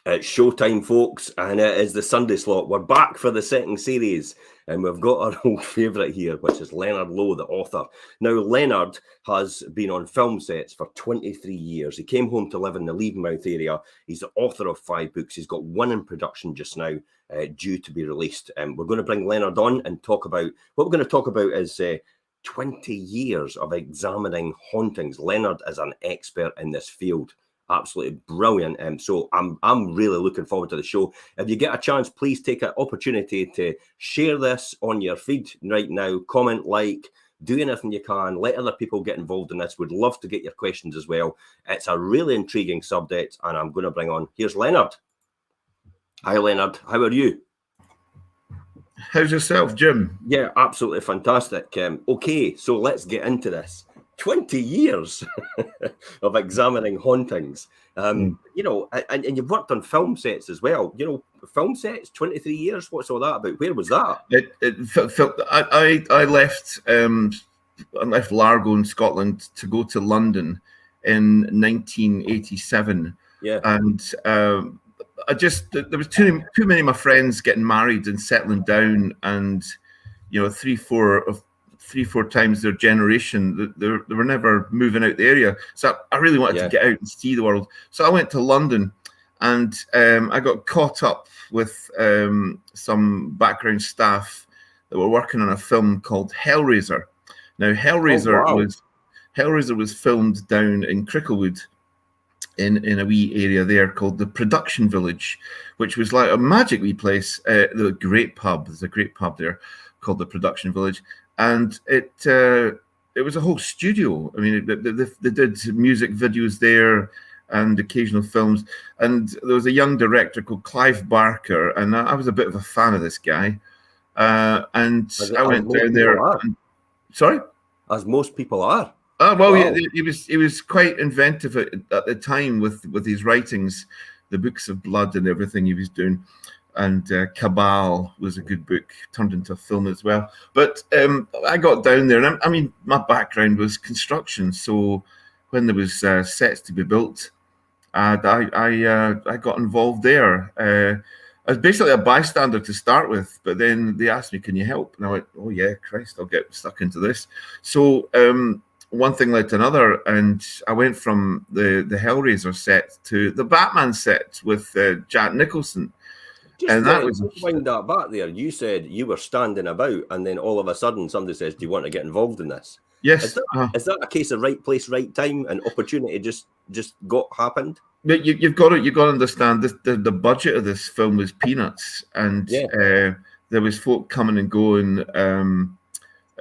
It's showtime, folks, and it is the Sunday slot. We're back for the second series, and we've got our old favourite here, which is Leonard Lowe, the author. Now, Leonard has been on film sets for 23 years. He came home to live in the Leavenmouth area. He's the author of 5 books. He's got one in production just now, due to be released. We're going to bring Leonard on and talk about, what we're going to talk about is 20 years of examining hauntings. Leonard is an expert in this field. Absolutely brilliant. So I'm really looking forward to the show. If you get a chance, please take an opportunity to share this on your feed right now. Comment, like, do anything you can. Let other people get involved in this. Would love to get your questions as well. It's a really intriguing subject, and I'm going to bring on. Here's Leonard. Hi, Leonard. How are you? How's yourself, Jim? Yeah, absolutely fantastic. Okay, so let's get into this. 20 years of examining hauntings. You know, and you've worked on film sets as well. You know, film sets, 23 years. What's all that about? Where was that? I left Largo in Scotland to go to London in 1987. Yeah. And there was too many of my friends getting married and settling down, and you know, three, four times their generation, they were never moving out the area. So I really wanted to get out and see the world. So I went to London, and I got caught up with some background staff that were working on a film called Hellraiser. Now, Hellraiser was filmed down in Cricklewood, in a wee area there called the Production Village, which was like a magic wee place. The great pub. There's a great pub there called the Production Village. And it was a whole studio. I mean, they did music videos there and occasional films. And there was a young director called Clive Barker, and I was a bit of a fan of this guy. And I went down there. Sorry? As most people are. Oh, well, wow. He was quite inventive at the time with his writings, the books of blood and everything he was doing. And Cabal was a good book, turned into a film as well. But I got down there, and I mean, my background was construction. So when there was sets to be built, I got involved there. I was basically a bystander to start with, but then they asked me, "Can you help?" And I went, "Oh yeah, Christ, I'll get stuck into this." So one thing led to another, and I went from the Hellraiser set to the Batman set with Jack Nicholson. And that was wind that back there. You said you were standing about, and then all of a sudden somebody says, "Do you want to get involved in this?" Yes. Is that a case of right place, right time, and opportunity just happened? But you've got to understand this. The budget of this film was peanuts, and there was folk coming and going.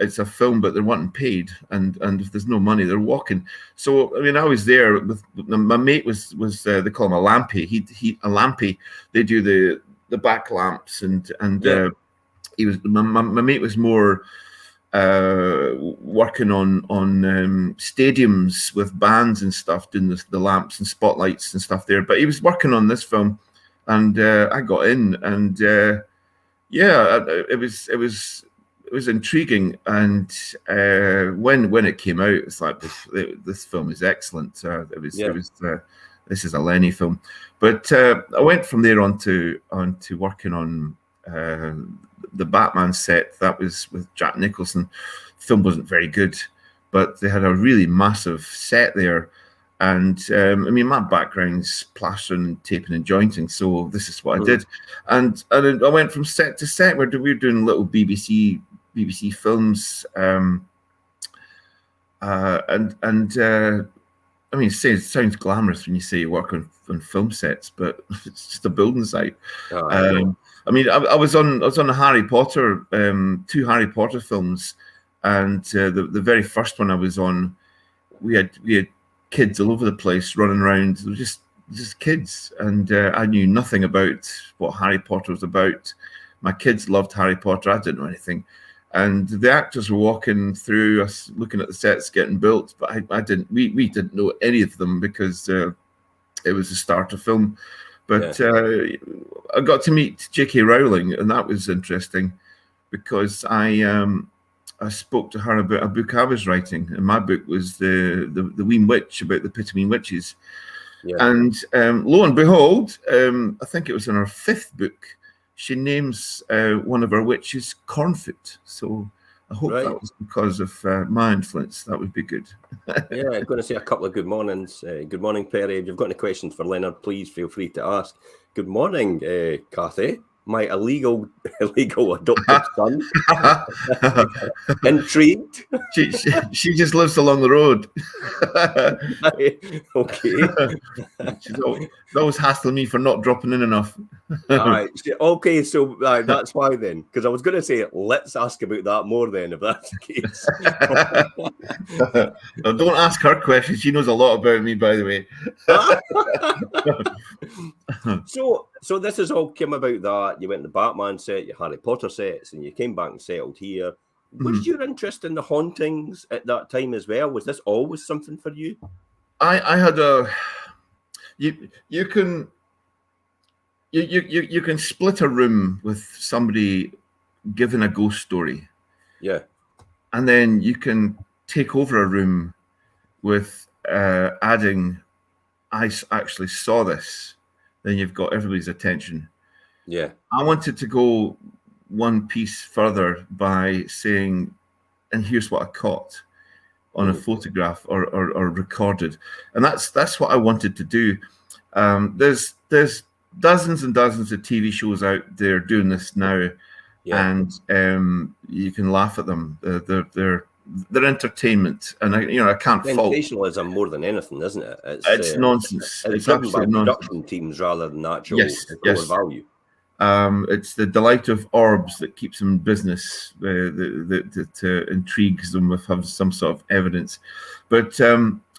It's a film, but they're wanting paid, and if there's no money, they're walking. So I mean, I was there with my mate. Was they call him a lampy? He a lampy. They do the back lamps, and he was my mate was more working on stadiums with bands and stuff, doing the lamps and spotlights and stuff there. But he was working on this film, and I got in, and it was intriguing. And when it came out, it's like this film is excellent. This is a Lenny film. But I went from there on to working on the Batman set. That was with Jack Nicholson. The film wasn't very good, but they had a really massive set there. And I mean, my background's plastering and taping and jointing, so this is what I did. And I went from set to set where we were doing little BBC films. I mean, it sounds glamorous when you say you work on film sets, but it's just a building site. I mean, I was on a Harry Potter, 2 Harry Potter films, and the very first one I was on, we had kids all over the place running around. They were just kids, and I knew nothing about what Harry Potter was about. My kids loved Harry Potter. I didn't know anything. And the actors were walking through us, looking at the sets getting built, but I didn't. We didn't know any of them because it was a starter film. But I got to meet J.K. Rowling, and that was interesting because I spoke to her about a book I was writing, and my book was the WEEM Witch, about the pit of WEEM Witches. Yeah. And lo and behold, I think it was in her 5th book, she names one of her witches Cornfoot. So I hope that was because of my influence. That would be good. Yeah, I'm going to say a couple of good mornings. Good morning, Perry. If you've got any questions for Leonard, please feel free to ask. Good morning, Cathy, my illegal adopted son. Intrigued? She just lives along the road. Okay. She's always hassling me for not dropping in enough. All right. Okay, so that's why then, because I was going to say, let's ask about that more then, if that's the case. No, don't ask her questions. She knows a lot about me, by the way. So this has all came about that you went to the Batman set, your Harry Potter sets, and you came back and settled here. Was your interest in the hauntings at that time as well? Was this always something for you? I had a you can split a room with somebody giving a ghost story. Yeah. And then you can take over a room with adding, I actually saw this. Then you've got everybody's attention. Yeah. I wanted to go one piece further by saying, and here's what I caught on a photograph or recorded. And that's what I wanted to do. There's dozens and dozens of TV shows out there doing this now. Yeah. And you can laugh at them. They're entertainment, and I can't fault. Sensationalism more than anything, isn't it? It's nonsense. It's driven by production teams rather than actual value. It's the delight of orbs that keeps them in business, that intrigues them with having some sort of evidence. But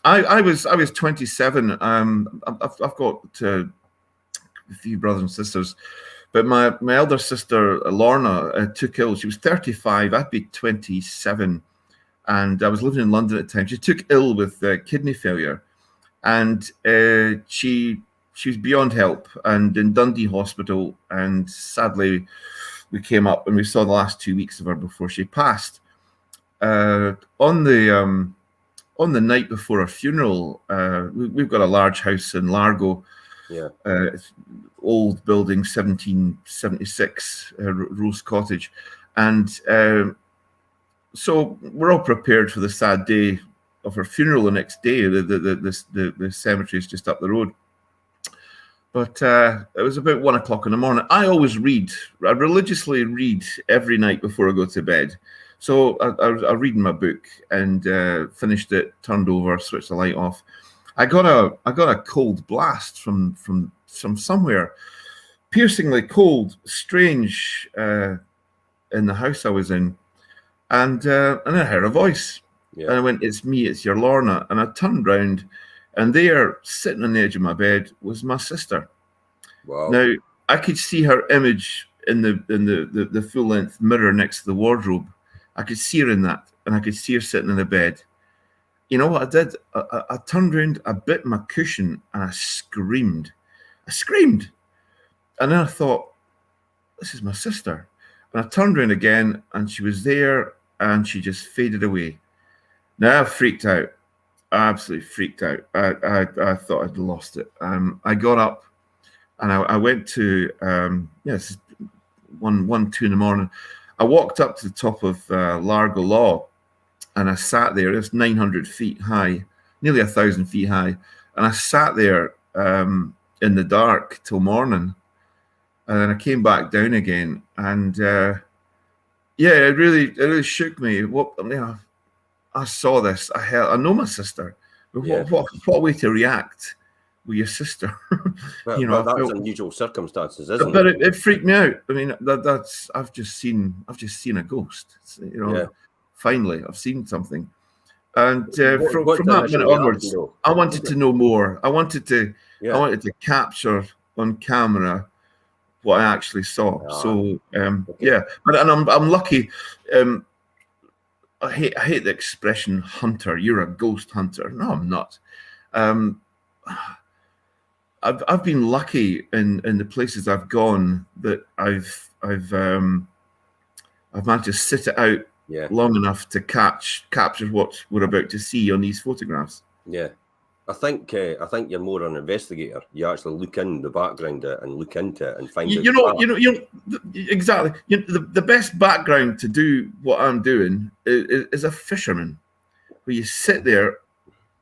I was 27. I've got a few brothers and sisters. But my elder sister, Lorna, took ill. She was 35. I'd be 27. And I was living in London at the time. She took ill with kidney failure. And she was beyond help and in Dundee Hospital. And sadly, we came up and we saw the last 2 weeks of her before she passed. On the night before her funeral, we've got a large house in Largo. Yeah. Old building, 1776, Rose Cottage. And so we're all prepared for the sad day of her funeral the next day. The cemetery is just up the road. But it was about 1 o'clock in the morning. I always read. I religiously read every night before I go to bed. So I read in my book and finished it, turned over, switched the light off. I got a cold blast from somewhere, piercingly cold, strange, in the house I was in, and I heard a voice, and I went, "It's me, it's your Lorna," and I turned round, and there, sitting on the edge of my bed, was my sister. Wow! Now I could see her image in the full length mirror next to the wardrobe. I could see her in that, and I could see her sitting in the bed. You know what I did? I turned around, I bit my cushion, and I screamed. And then I thought, this is my sister. And I turned around again, and she was there, and she just faded away. Now I freaked out. I absolutely freaked out. I thought I'd lost it. I got up, and I went to, this is 1, 2 in the morning. I walked up to the top of Largo Law, and I sat there. It's 900 feet high, nearly 1,000 feet high. And I sat there in the dark till morning. And then I came back down again. And it really shook me. I saw this. I know my sister. What way to react with your sister? Well, that's unusual circumstances, isn't it? But it freaked me out. I mean, I've just seen a ghost. Finally, I've seen something. And from that minute onwards, I wanted to know more. I wanted to capture on camera what I actually saw. So and I'm lucky. I hate the expression hunter. You're a ghost hunter. No, I'm not. I've been lucky in the places I've gone that I've managed to sit it out long enough to capture what we're about to see on these photographs. Yeah. I think you're more an investigator. You actually look in the background and look into it and find out. Exactly. The best background to do what I'm doing is a fisherman, where you sit there,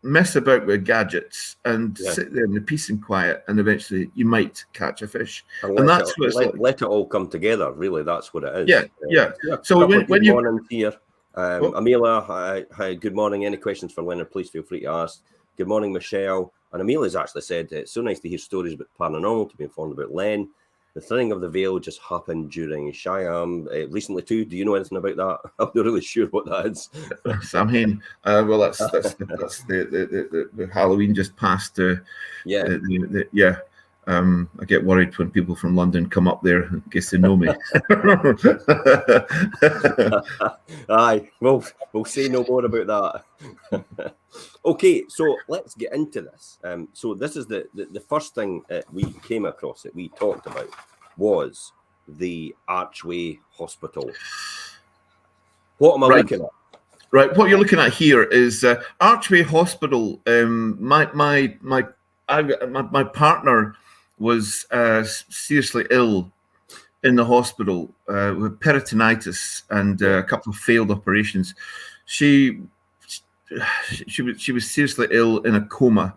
mess about with gadgets, and sit there in the peace and quiet, and eventually you might catch a fish. And that's what it's like. Let it all come together. Really, that's what it is. Yeah. So when you morning here, Amelia, hi, good morning. Any questions for Leonard? Please feel free to ask. Good morning, Michelle. And Amelia's actually said, it's so nice to hear stories about paranormal, to be informed about Len. The thinning of the veil just happened during Shyam recently too. Do you know anything about that? I'm not really sure what that is. Samhain. Well, that's the Halloween just passed. I get worried when people from London come up there in case they know me. Aye, we'll say no more about that. Okay, so let's get into this. So this is the first thing we came across that we talked about was the Archway Hospital. What am I looking at? Right, what you're looking at here is Archway Hospital. My partner was seriously ill in the hospital with peritonitis and a couple of failed operations. She was seriously ill in a coma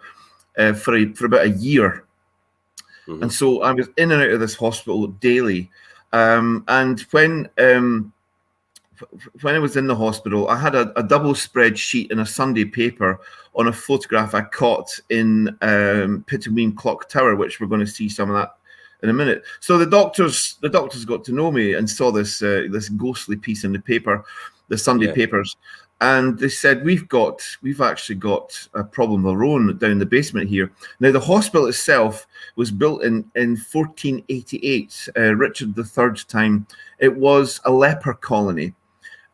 for about a year. Mm-hmm. And so I was in and out of this hospital daily. And when I was in the hospital, I had a double spread sheet in a Sunday paper on a photograph I caught in Pittenweem Clock Tower, which we're going to see some of that in a minute. So the doctors got to know me and saw this ghostly piece in the paper, the Sunday papers, and they said, we've actually got a problem of our own down the basement here. Now the hospital itself was built in 1488, Richard III's time. It was a leper colony.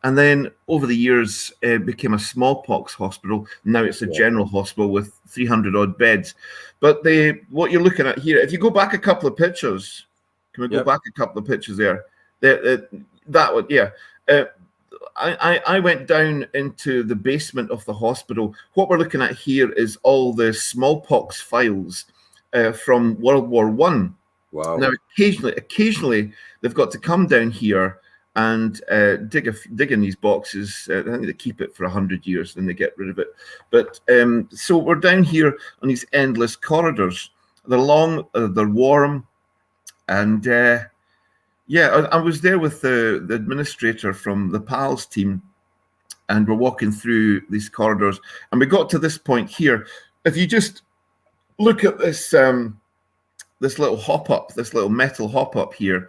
And then over the years, it became a smallpox hospital. Now it's a general hospital with 300 odd beds. But what you're looking at here, if you go back a couple of pictures, can we go back a couple of pictures there? That one, yeah. I went down into the basement of the hospital. What we're looking at here is all the smallpox files from World War I. Wow. Now, occasionally, they've got to come down here and dig in these boxes. I think they keep it for 100 years, then they get rid of it. But so we're down here on these endless corridors. They're long, they're warm, and I was there with the administrator from the PALS team, and we're walking through these corridors, and we got to this point here. If you just look at this this little hop up, this little metal hop up here,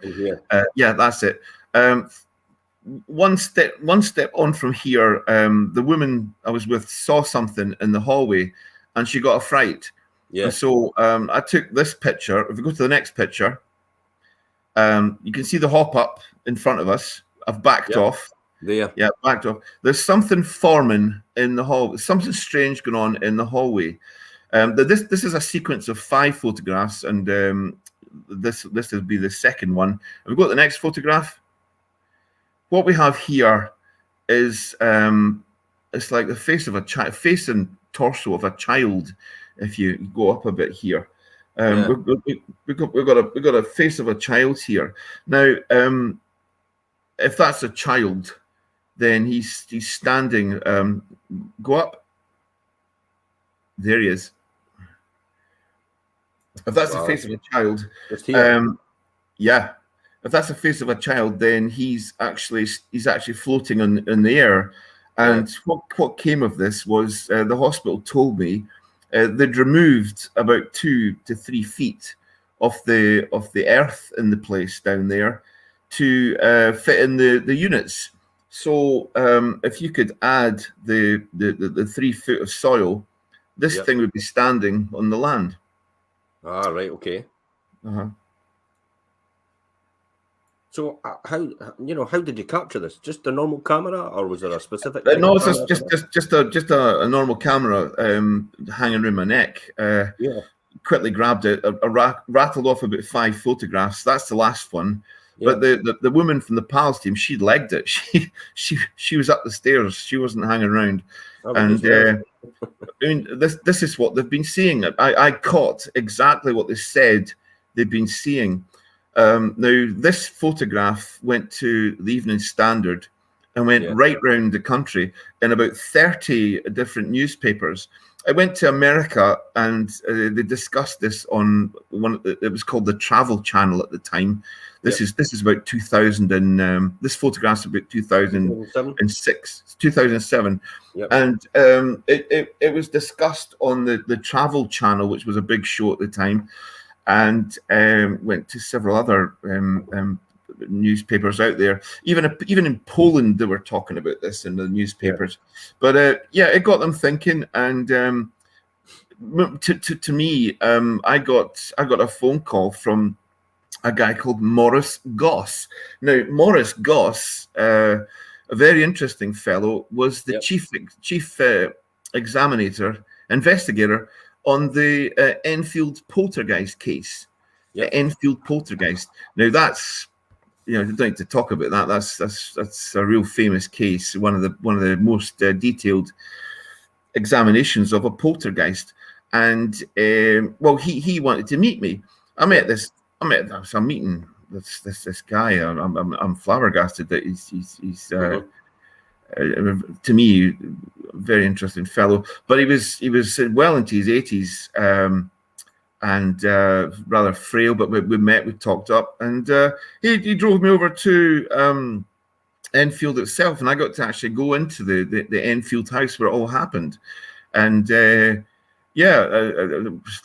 that's it. One step on from here, the woman I was with saw something in the hallway, and she got a fright. Yeah. And so I took this picture. If we go to the next picture, you can see the hop up in front of us. I've backed off. There. Yeah, backed off. There's something forming in the hall. Something strange going on in the hallway. This is a sequence of 5 photographs, and this will be the second one. Have we got the next photograph? What we have here is it's like the face of a child, face and torso of a child. If you go up a bit here, we've got a face of a child here. Now, if that's a child, then he's standing. Go up. There he is. If that's the face of a child, if that's the face of a child, then he's actually floating in the air. And what came of this was the hospital told me they'd removed about 2 to 3 feet of the earth in the place down there to fit in the units. So if you could add the 3 foot of soil, this thing would be standing on the land. Ah, right, okay. So how did you capture this? Just a normal camera, or was there a specific? No, it's just a normal camera hanging around my neck. Quickly grabbed it, rattled off about 5 photographs. That's the last one. Yeah. But the woman from the PALS team, she'd legged it. She was up the stairs. She wasn't hanging around. I mean, this is what they've been seeing. I caught exactly what they said they've been seeing. Now, this photograph went to the Evening Standard and went right round the country in about 30 different newspapers. I went to America and they discussed this on one. It was called the Travel Channel at the time. This is about 2000 and this photograph's about 2006, 2007, and it was discussed on the Travel Channel, which was a big show at the time, and went to several other newspapers out there. Even in Poland, they were talking about this in the newspapers. But it got them thinking. And to me, I got a phone call from a guy called Maurice Goss. Now, Maurice Goss, a very interesting fellow, was the chief investigator on the Enfield Poltergeist case. Enfield Poltergeist. Now, that's, you don't need to talk about that. That's a real famous case. One of the most detailed examinations of a poltergeist. And he wanted to meet me. I'm meeting this guy. I'm flabbergasted that he's to me, very interesting fellow. But he was well into his 80s. And rather frail, but we met, we talked up, and he drove me over to Enfield itself, and I got to actually go into the Enfield house where it all happened. And a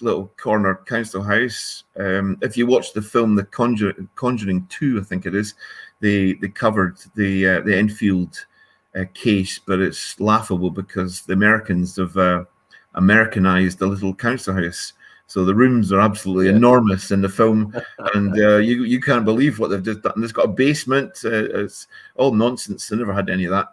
little corner council house. If you watch the film The Conjuring 2, I think it is, they covered the Enfield case, but it's laughable because the Americans have Americanized the little council house. So the rooms are absolutely enormous in the film, and you can't believe what they've just done. It's got a basement. It's all nonsense. They never had any of that.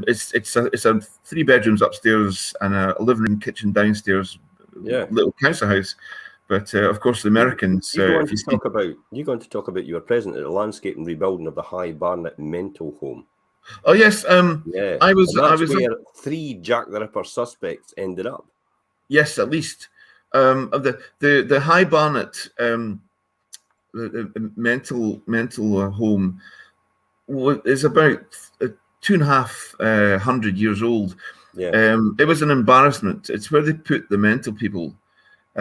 It's a 3 bedrooms upstairs and a living room, kitchen downstairs. Little council house. But of course, the Americans. You're going to talk about you were present at the landscape and rebuilding of the High Barnet mental home. Oh yes, I was. Where 3 Jack the Ripper suspects ended up. Yes, at least. The High Barnet the mental home is about 250 years old. It was an embarrassment. It's where they put the mental people,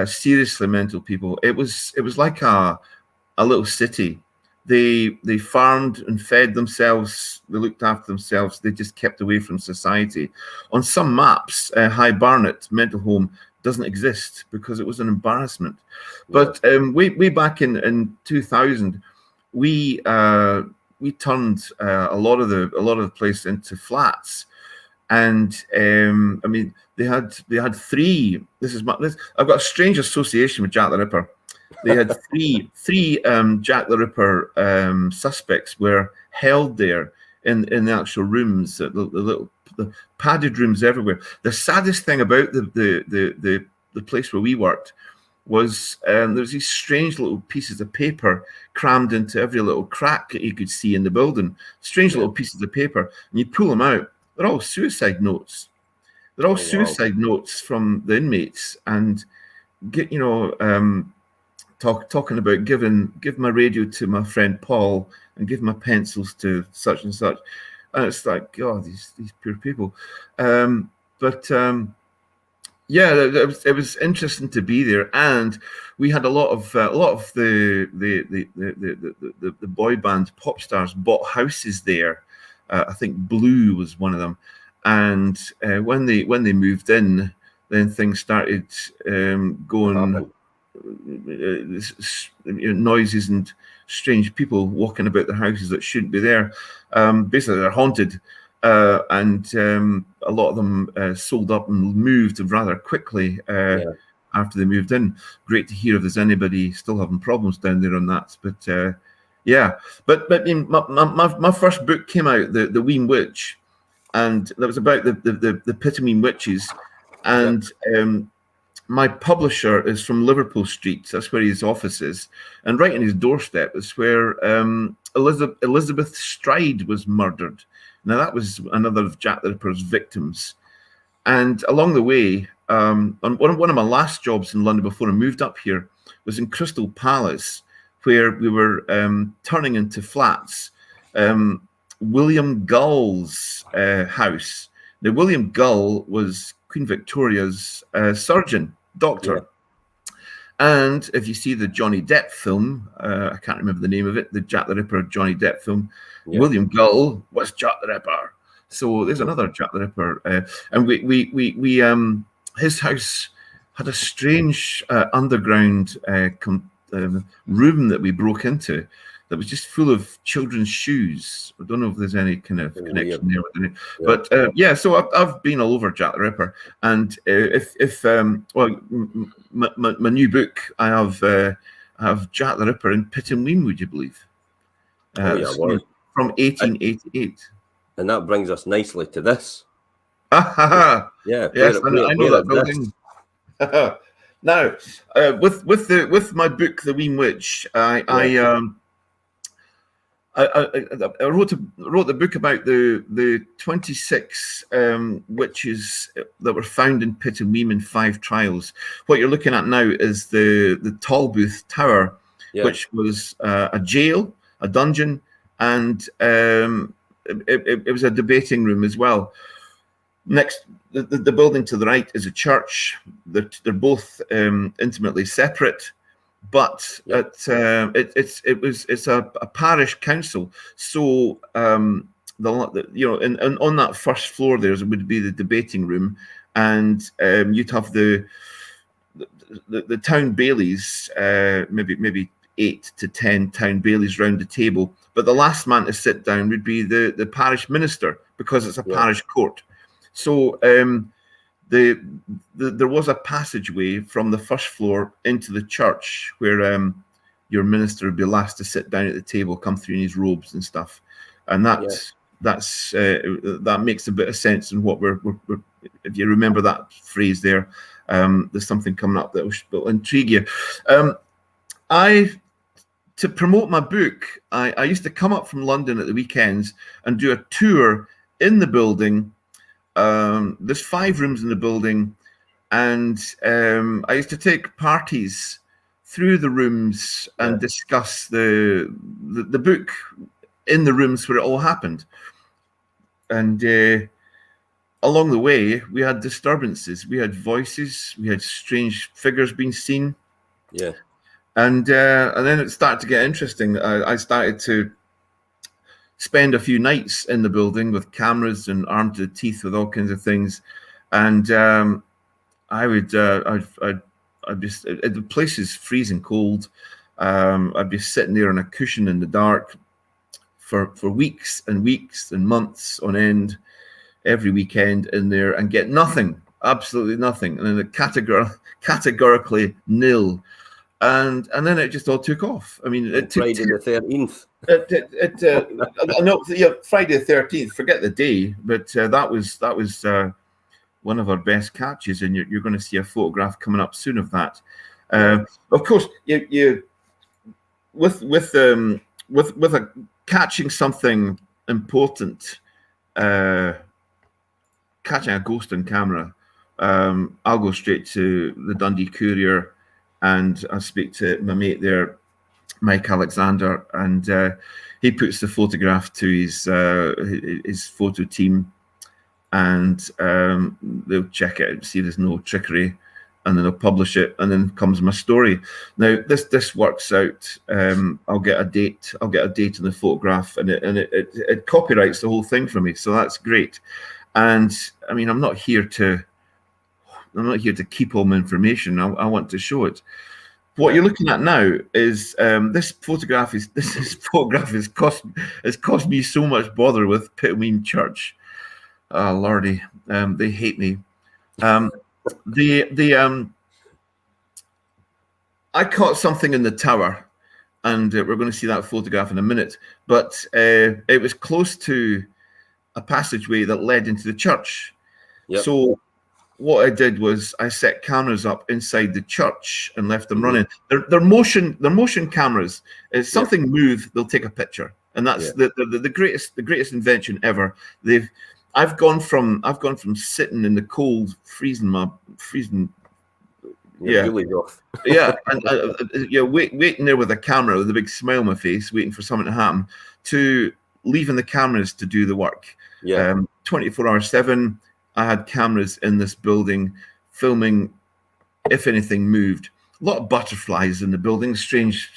seriously mental people. It was like a little city. They farmed and fed themselves. They looked after themselves. They just kept away from society. On some maps, High Barnet mental home doesn't exist because it was an embarrassment. But way back in 2000, we turned a lot of the place into flats, and I mean they had 3. I've got a strange association with Jack the Ripper. They had three Jack the Ripper suspects were held there in the actual rooms, the padded rooms everywhere. The saddest thing about the place where we worked was there was these strange little pieces of paper crammed into every little crack that you could see in the building. Strange little pieces of paper, and you pull them out. They're all suicide notes. They're all suicide notes from the inmates, and talking about give my radio to my friend Paul and give my pencils to such and such. And it's like, God, these poor people. It was interesting to be there, and we had a lot of the boy band pop stars bought houses there. I think Blue was one of them, and when they moved in, then things started going. Noises and strange people walking about the houses that shouldn't be there. Basically, they're haunted, and a lot of them sold up and moved rather quickly after they moved in. Great to hear if there's anybody still having problems down there on that. But my first book came out, the WEEM WITCH, and that was about the Pittamene witches, and my publisher is from Liverpool Street. That's where his office is. And right in his doorstep is where Elizabeth Stride was murdered. Now, that was another of Jack the Ripper's victims. And along the way, on one of my last jobs in London before I moved up here was in Crystal Palace, where we were turning into flats. William Gull's house. Now, William Gull was Queen Victoria's surgeon, doctor. Yeah. And if you see the Johnny Depp film, I can't remember the name of it, the Jack the Ripper Johnny Depp film, yeah. William Gull was Jack the Ripper. So there's another Jack the Ripper. And we his house had a strange underground room that we broke into that was just full of children's shoes. I don't know if there's any kind of connection there with it. Yeah. But yeah, so I've been all over Jack the Ripper. And well, my new book, I have Jack the Ripper in Pitt and Weem, would you believe? From 1888. And that brings us nicely to this. Yeah, yes, I know that building. Now, with my book, The WEEM WITCH, I wrote the book about the 26 witches that were found in Pitt and Weem in 5 trials. What you're looking at now is the Tolbooth Tower, which was a jail, a dungeon, and it was a debating room as well. Next, the building to the right is a church. They're both intimately separate, but it's a parish council. So on that first floor there would be the debating room, and you'd have the town bailies, maybe 8 to 10 town bailies round the table. But the last man to sit down would be the parish minister, because it's a parish court. So there was a passageway from the first floor into the church where your minister would be last to sit down at the table, come through in his robes and stuff. And that makes a bit of sense in what we're if you remember that phrase there. There's something coming up that will intrigue you. To promote my book, I used to come up from London at the weekends and do a tour in the building. There's 5 rooms in the building, and I used to take parties through the rooms and discuss the book in the rooms where it all happened. And along the way, we had disturbances, we had voices, we had strange figures being seen. Yeah. And then it started to get interesting. I started to spend a few nights in the building with cameras and armed to the teeth with all kinds of things. And I'd just, the place is freezing cold. I'd be sitting there on a cushion in the dark for weeks and weeks and months on end, every weekend in there, and get nothing, absolutely nothing. And then categorically nil. And then it just all took off. I mean, it took Friday the 13th. Friday the 13th. Forget the day, but that was one of our best catches, and you're going to see a photograph coming up soon of that. Of course, you with catching something important, catching a ghost on camera. I'll go straight to the Dundee Courier. And I speak to my mate there, Mike Alexander, and he puts the photograph to his photo team, and they'll check it out, see there's no trickery, and then they'll publish it, and then comes my story. Now this works out. I'll get a date on the photograph, and it copyrights the whole thing for me, so that's great. And I mean, I'm not here to keep all my information. I want to show it. What you're looking at now is this photograph has cost me so much bother with Pitt and Weem Church. Oh lordy, they hate me. I caught something in the tower, and we're going to see that photograph in a minute. But it was close to a passageway that led into the church. Yep. So what I did was I set cameras up inside the church and left them running. They're motion cameras. If something moves, they'll take a picture, and that's the greatest invention ever. I've gone from sitting in the cold, freezing. Yeah, yeah, and waiting there with a camera with a big smile on my face, waiting for something to happen, to leaving the cameras to do the work. Yeah. 24/7. I had cameras in this building filming if anything moved. A lot of butterflies in the building, strange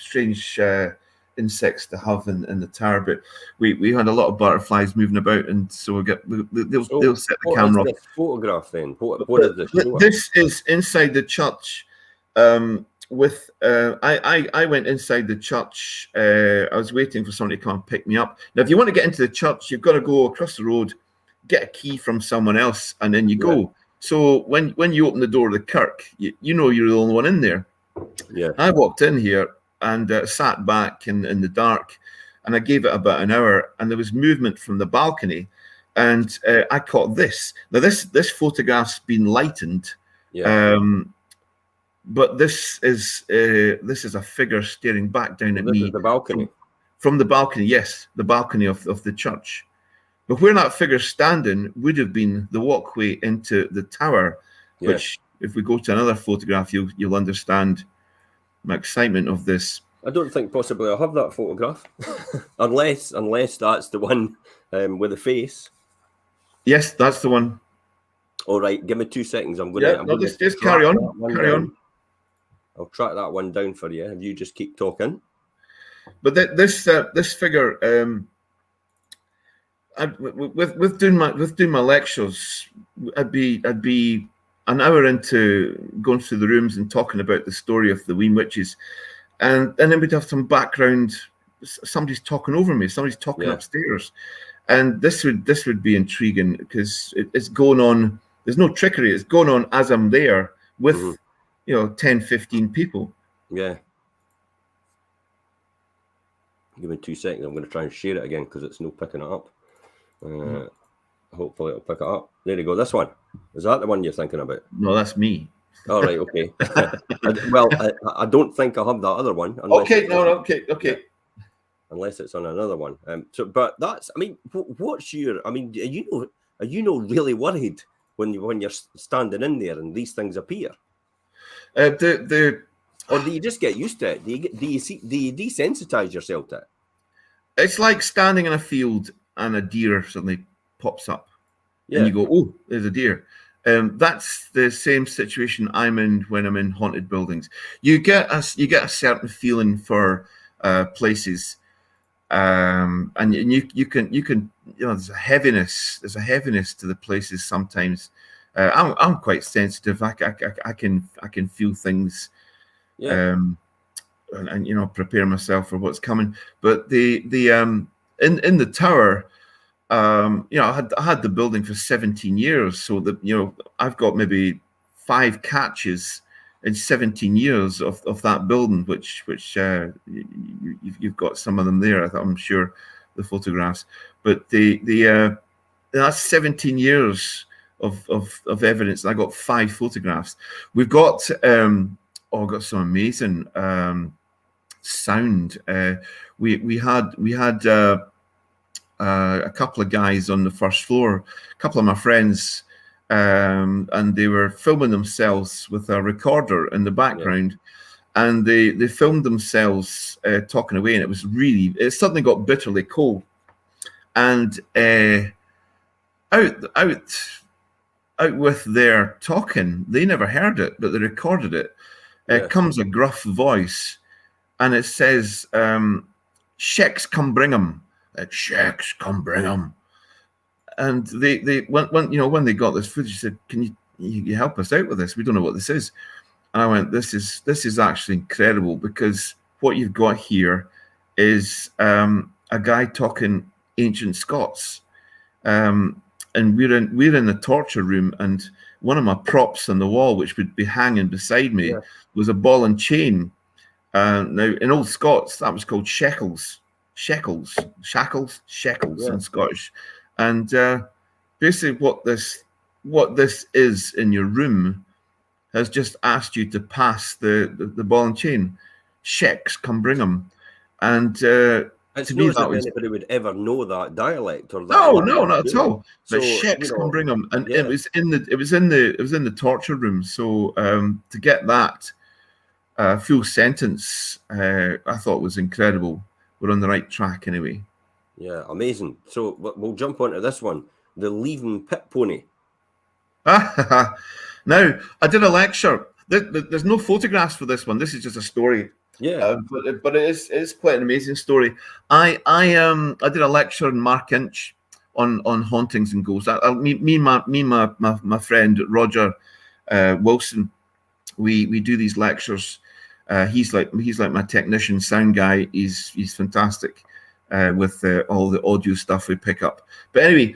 insects to have in the tower, but we had a lot of butterflies moving about, and so they'll set the camera off. What is this photograph then? What is this? This is inside the church. I went inside the church. I was waiting for somebody to come and pick me up. Now, if you want to get into the church, you've got to go across the road, get a key from someone else, and then you go. So when you open the door of the kirk, you know you're the only one in there. Yeah. I walked in here and sat back in the dark, and I gave it about an hour, and there was movement from the balcony, and I caught this. Now this photograph's been lightened, but this is a figure staring back down at me. Is the balcony. From the balcony, yes, the balcony of the church. But where that figure's standing would have been the walkway into the tower, which, if we go to another photograph, you'll understand my excitement of this. I don't think possibly I'll have that photograph, unless that's the one with the face. Yes, that's the one. All right, give me 2 seconds. I'm going to just carry on. Carry on. I'll track that one down for you, and you just keep talking. But this figure, with doing my lectures, I'd be an hour into going through the rooms and talking about the story of the WEEM Witches, and then we'd have some background. Somebody's talking over me. Somebody's talking upstairs, and this would be intriguing because it's going on. There's no trickery. It's going on as I'm there with 10, 15 people. Yeah. Give me 2 seconds. I'm going to try and share it again because it's no picking it up. Hopefully it'll pick it up. There you go. This one. Is that the one you're thinking about? No, that's me. All right. Okay. I don't think I have that other one. Okay. Unless it's on another one. But that's. I mean, what's your? I mean, are you really worried when you're standing in there and these things appear? Or do you just get used to it? Do you desensitize yourself to it? It's like standing in a field and a deer suddenly pops up, and you go, "Oh, there's a deer." That's the same situation I'm in when I'm in haunted buildings. You get a certain feeling for places, and you can there's a heaviness to the places sometimes. I'm quite sensitive. I can feel things. And prepare myself for what's coming. But in the tower, I had the building for 17 years, so that I've got maybe 5 catches in 17 years of that building, which you've got some of them there. I'm sure the photographs, but that's 17 years of evidence. I got 5 photographs. We've got. Got some amazing sound. We had a couple of guys on the first floor, a couple of my friends, and they were filming themselves with a recorder in the background, and they filmed themselves talking away, and it suddenly got bitterly cold, and out with their talking, they never heard it, but they recorded it. Comes a gruff voice, and it says, "Sheks, come bring 'em." Sheks, come bring 'em. And they when they got this footage, said, "Can you help us out with this? We don't know what this is." And I went, "This is actually incredible, because what you've got here is a guy talking ancient Scots, and we're in the torture room, and one of my props on the wall, which would be hanging beside me, was a ball and chain. Now, in Old Scots, that was called shackles in Scottish. And basically, what this is in your room has just asked you to pass the ball and chain. Sheks, come bring them. And It's to not me as that if was anybody would ever know that dialect or that. no, not at all. So, But sheiks can bring them, and yeah. it was in the torture room. So to get that full sentence, I thought was incredible. We're on the right track anyway. Yeah, amazing. So we'll jump onto this one, the Leaving Pit Pony. Now, I did a lecture. There's no photographs for this one. This is just a story. Yeah, but it's quite an amazing story. I did a lecture in Mark Inch on hauntings and ghosts. Me and my friend Roger Wilson, we do these lectures. He's like my technician, sound guy. He's fantastic with all the audio stuff we pick up. But anyway,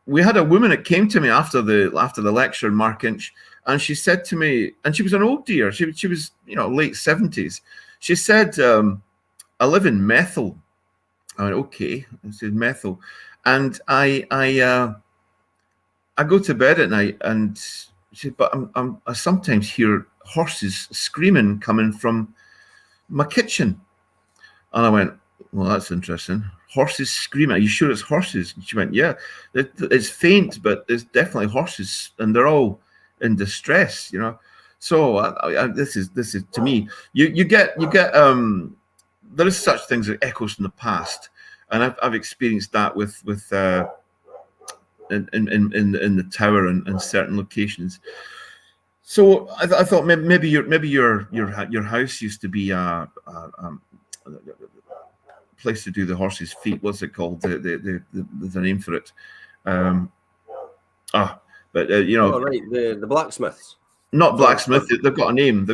we had a woman that came to me after the lecture in Mark Inch, and she said to me, and she was an old dear. She was late 70s. She said, "I live in Methil." I went, "Okay." I said Methil, and I go to bed at night, and she said, "But I sometimes hear horses screaming coming from my kitchen." And I went, "Well, that's interesting. Horses screaming. Are you sure it's horses?" And she went, "Yeah, it's faint, but it's definitely horses, and they're all in distress, So this is to me. You get there is such things as echoes from the past, and I've experienced that with in the tower and certain locations. So I thought maybe your house used to be a place to do the horse's feet. What's it called? There's a name for it. But oh, right, the blacksmiths. Not blacksmith. They've got a name.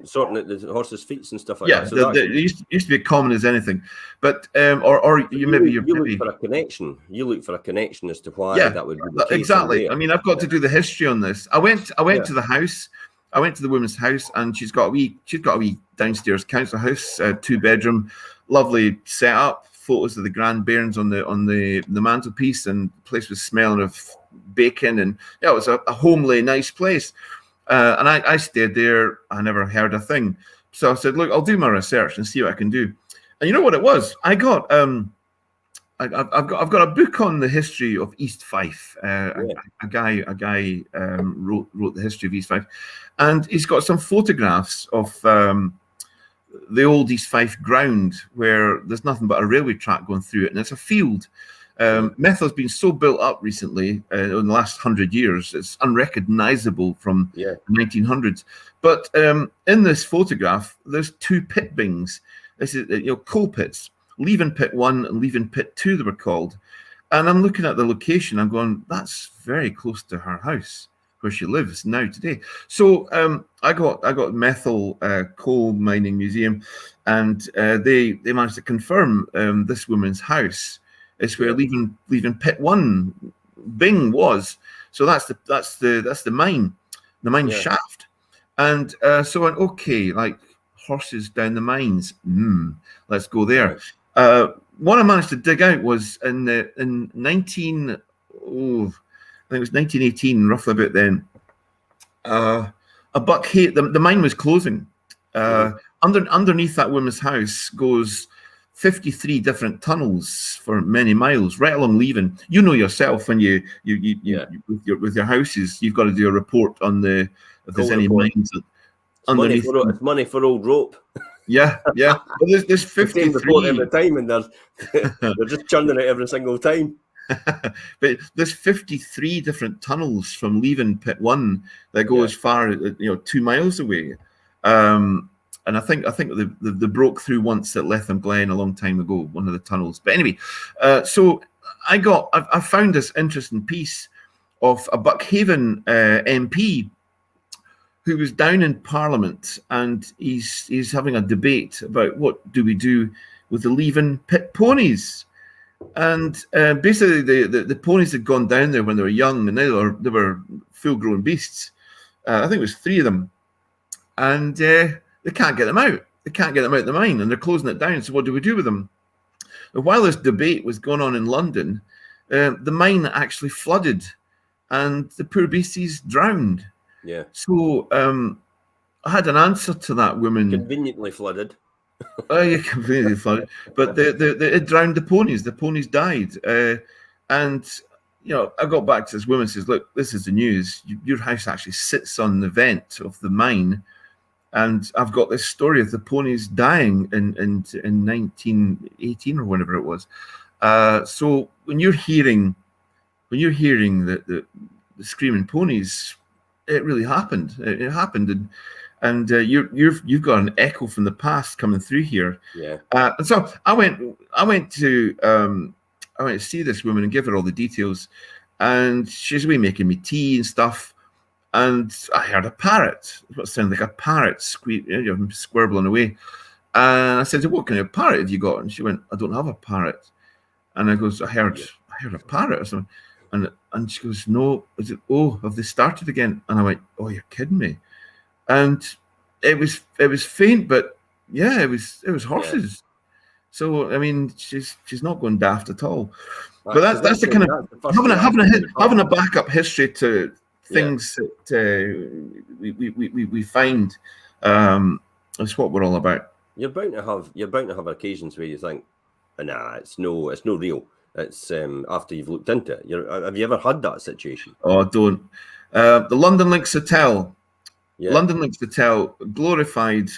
Sorting out the horses' feet and stuff like that. Yeah, so it used to be common as anything. But or you look for a connection. You look for a connection as to why that would be the case. Exactly. I mean, I've got to do the history on this. I went to the house. I went to the woman's house, and she's got a wee downstairs council house, 2-bedroom, lovely setup. Photos of the Grand Bairns on the mantelpiece, and the place was smelling of bacon, and it was a homely, nice place. And I stayed there. I never heard a thing. So I said, "Look, I'll do my research and see what I can do." And you know what it was? I got I've got a book on the history of East Fife. A guy wrote the history of East Fife, and he's got some photographs of the old East Fife ground, where there's nothing but a railway track going through it, and it's a field. Methil's been so built up recently in the last 100 years, it's unrecognizable from the 1900s. But in this photograph, there's 2 pit bings. This is coal pits, Leaving Pit 1 and Leaving Pit 2, they were called. And I'm looking at the location, I'm going, that's very close to her house where she lives now today. So I got Methil Coal Mining Museum, and they managed to confirm this woman's house is where Leaving Pit 1 Bing was. So that's the mine shaft. And so I went, okay, like horses down the mines. Let's go there. What I managed to dig out was in 1918, roughly about then. A Buckhaven, the mine was closing. Underneath that woman's house goes 53 different tunnels for many miles, right along Leaving. You know yourself when you with your houses, you've got to do a report on if there's any mines underneath. It's money for old rope. Yeah. Well, there's 53 every time, and they're just churning it every single time. But there's 53 different tunnels from Leaving Pit 1 that go as far as 2 miles away. And I think they broke through once at Letham Glen a long time ago, one of the tunnels. But anyway, so I found this interesting piece of a Buckhaven MP who was down in Parliament, and he's having a debate about what do we do with the Leaving Pit ponies. And basically the ponies had gone down there when they were young, and now they were full-grown beasts. I think it was 3 of them. And they can't get them out. They can't get them out of the mine, and they're closing it down. So what do we do with them? And while this debate was going on in London, the mine actually flooded, and the poor beasties drowned. Yeah. So I had an answer to that woman. Conveniently flooded. Oh, you completely funny. But it drowned the ponies. The ponies died. And, you know, I got back to this woman and says, look, this is the news. Your house actually sits on the vent of the mine. And I've got this story of the ponies dying in 1918 or whenever it was. So when you're hearing the screaming ponies, it really happened. It happened, and you've got an echo from the past coming through here. Yeah. And so I went to see this woman and give her all the details, and she's away making me tea and stuff. And I heard a parrot, what sounded like a parrot squirbeling away. And I said, what kind of parrot have you got? And she went, I don't have a parrot. And I goes, I heard a parrot or something. And she goes, no, is it, oh, have they started again? And I went, oh, you're kidding me. And it was faint, but yeah, it was horses. Yeah. So I mean, she's not going daft at all. But that's the kind of having a backup history to things that we find. That's what we're all about. You're bound to have occasions where you think, nah, it's no real. It's after you've looked into it. Have you ever had that situation? Oh, don't. The London Links Hotel. Yeah. London Links Hotel, glorified.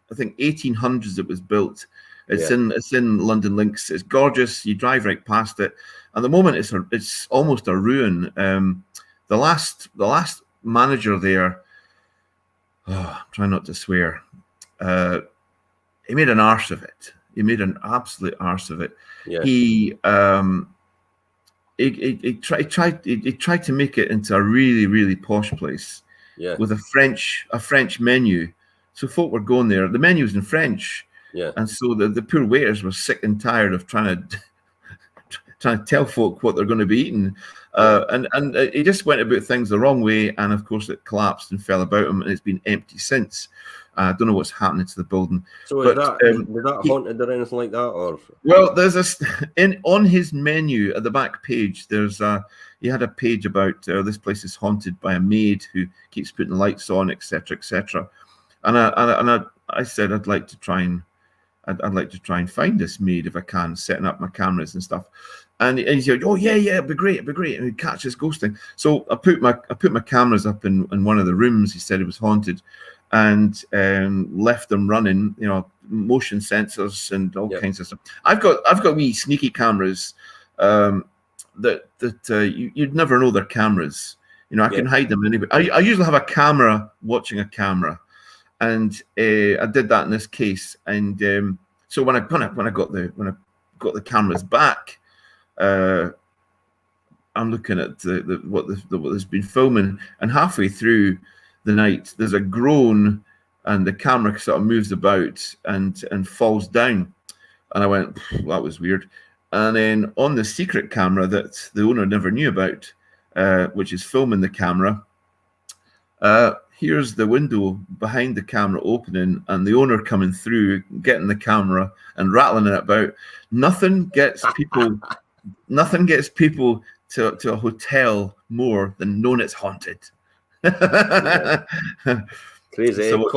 I think 1800s it was built. It's in London Links. It's gorgeous. You drive right past it. At the moment, it's almost a ruin. The last manager there, I'm trying not to swear. He made an arse of it. He made an absolute arse of it. Yeah. He tried to make it into a really, really posh place. Yeah. With a French menu. So folk were going there. The menu was in French. Yeah. And so the poor waiters were sick and tired of trying to tell folk what they're going to be eating. And he just went about things the wrong way, and of course it collapsed and fell about him, and it's been empty since. I don't know what's happening to the building. So was that haunted or anything like that? Or well, there's on his menu at the back page. He had a page about this place is haunted by a maid who keeps putting lights on, etc., etc. And I said I'd like to try and find this maid if I can, setting up my cameras and stuff. And he said, "Oh yeah, it'd be great. And he'd catch this ghost thing." So I put my cameras up in one of the rooms. He said it was haunted, and left them running. You know, motion sensors and all kinds of stuff. I've got wee sneaky cameras that you'd never know they're cameras. You know, I can hide them anyway. I usually have a camera watching a camera, and I did that in this case. And so when I got the cameras back. I'm looking at what has been filming, and halfway through the night, there's a groan, and the camera sort of moves about and falls down. And I went, that was weird. And then on the secret camera that the owner never knew about, which is filming the camera, here's the window behind the camera opening, and the owner coming through, getting the camera and rattling it about. Nothing gets people to a hotel more than knowing it's haunted. Crazy. So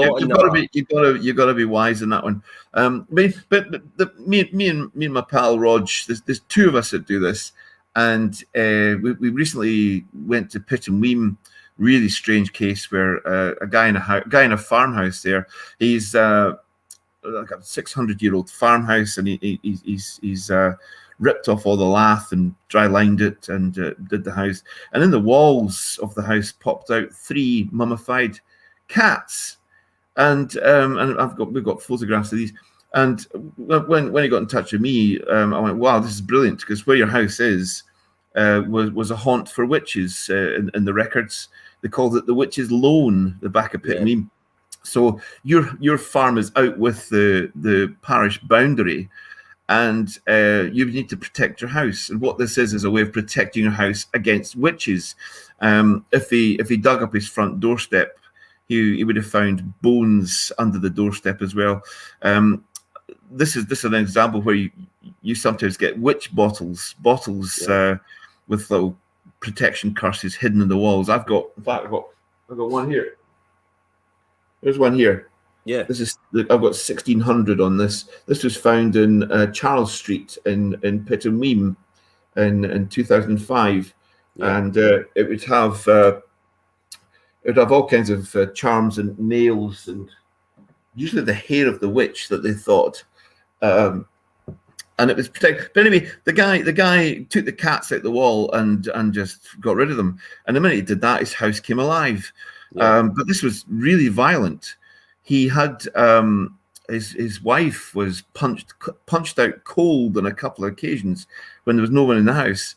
you gotta be wise in that one. But me and my pal Rog, there's two of us that do this, and we recently went to Pitt and Weem. Really strange case where a guy in a farmhouse there. He's like a 600-year-old farmhouse, and he's ripped off all the lath and dry lined it and did the house. And in the walls of the house popped out 3 mummified cats. And we've got photographs of these. And when he got in touch with me, I went, wow, this is brilliant, because where your house is was a haunt for witches in the records. They called it the Witches' Loan, the back of Pitt Meem. So your farm is out with the parish boundary, and you need to protect your house. And what this is a way of protecting your house against witches. If he dug up his front doorstep, he would have found bones under the doorstep as well. This is an example where you sometimes get witch bottles with little protection curses hidden in the walls. I've got one here. There's one here. Yeah. I've got 1600 on this. This was found in Charles Street in Pittenweem in 2005, and it would have all kinds of charms and nails, and usually the hair of the witch that they thought. And it was protected. But anyway, the guy took the cats out the wall and just got rid of them. And the minute he did that, his house came alive. Yeah. But this was really violent. He had his wife was punched out cold on a couple of occasions when there was no one in the house,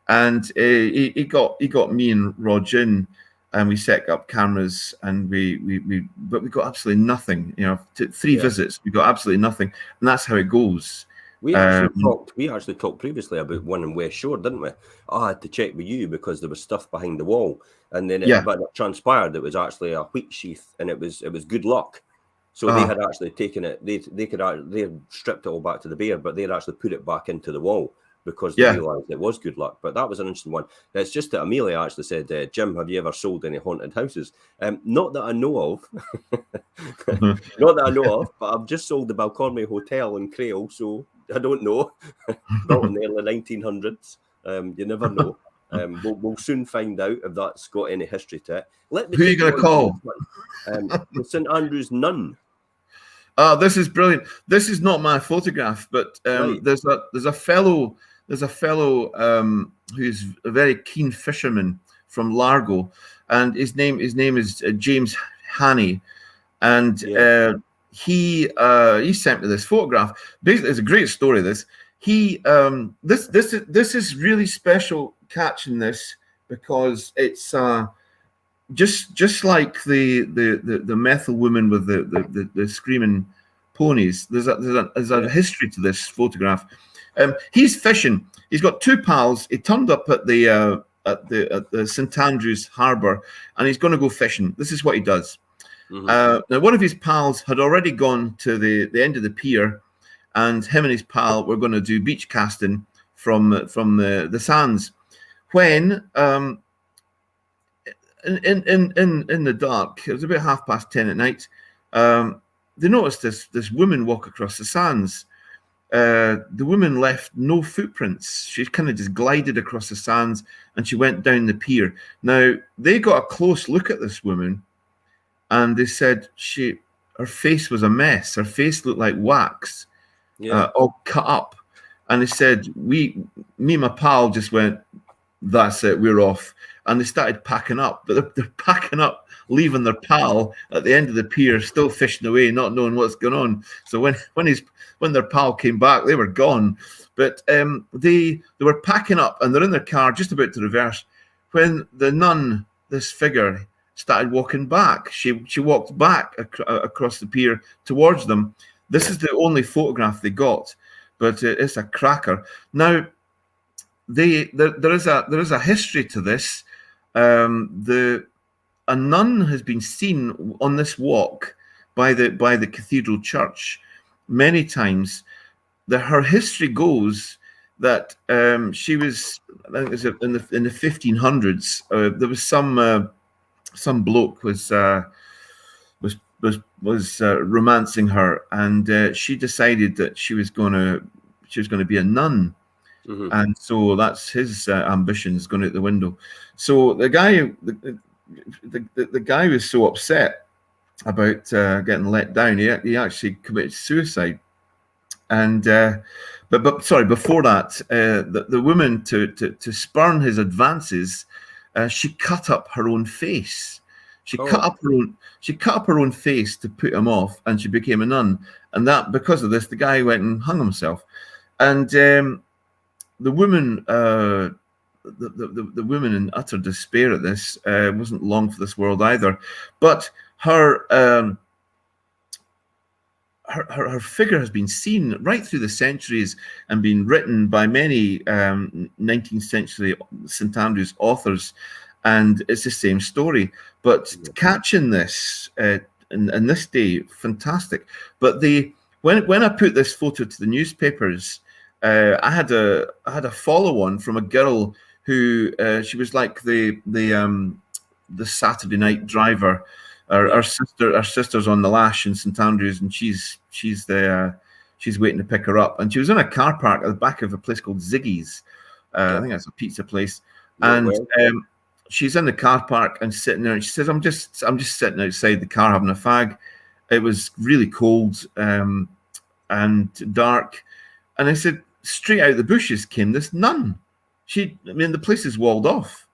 and he got me and Rog in, and we set up cameras, and but we got absolutely nothing. You know, three visits, we got absolutely nothing, and that's how it goes. We actually talked previously about one in West Shore, didn't we? I had to check with you because there was stuff behind the wall, and then but it transpired it was actually a wheat sheath, and it was good luck. So they had actually taken it. They had stripped it all back to the bear, but they had actually put it back into the wall because they realised it was good luck. But that was an interesting one. It's just that Amelia actually said, "Jim, have you ever sold any haunted houses?" Not that I know of. Not that I know of, but I've just sold the Balcormy Hotel in Crail, so I don't know. Built in the early 1900s. You never know. We'll soon find out if that's got any history to it. Who are you going to call? The St Andrew's Nun. Oh, this is brilliant. This is not my photograph, but there's a fellow who's a very keen fisherman from Largo, and his name is James Haney, and he sent me this photograph. Basically, it's a great story. This is really special catching this because it's just like the Methil woman with the screaming ponies. There's a history to this photograph. He's fishing. He's got two pals. He turned up at the St Andrews Harbour, and he's going to go fishing. This is what he does. Mm-hmm. Now, one of his pals had already gone to the end of the pier, and him and his pal were going to do beach casting from the sands. When in the dark, it was about 10:30 at night, they noticed this woman walk across the sands. The woman left no footprints. She kind of just glided across the sands, and she went down the pier. Now, they got a close look at this woman, and they said her face was a mess. Her face looked like wax, all cut up. And they said, me and my pal just went, "That's it, we're off." And they started packing up, but they're packing up, leaving their pal at the end of the pier, still fishing away, not knowing what's going on. So when their pal came back, they were gone. But they were packing up, and they're in their car, just about to reverse, when the nun, this figure, started walking back. She walked back across the pier towards them. This is the only photograph they got, but it's a cracker. Now, there is a history to this. A nun has been seen on this walk by the cathedral church many times. Her history goes that she was, I think it was in the 1500s. There was some bloke was romancing her, and she decided that she was going to be a nun. Mm-hmm. And so that's his ambitions going out the window. So the guy was so upset about getting let down, he actually committed suicide. And but sorry, before that, the woman to spurn his advances, she cut up her own face. She cut up her own face to put him off, and she became a nun. And that, because of this, the guy went and hung himself. And the woman, the woman in utter despair at this, wasn't long for this world either. But her figure has been seen right through the centuries and been written by many 19th century St Andrews authors, and it's the same story. But catching this in this day, fantastic. But when I put this photo to the newspapers, I had a follow-on from a girl who she was like the Saturday night driver Our sister's on the lash in St Andrews, and she's waiting to pick her up. And she was in a car park at the back of a place called Ziggy's. I think that's a pizza place. And she's in the car park and sitting there, and she says, I'm just sitting outside the car having a fag. It was really cold and dark. And I said, straight out of the bushes came this nun. The place is walled off.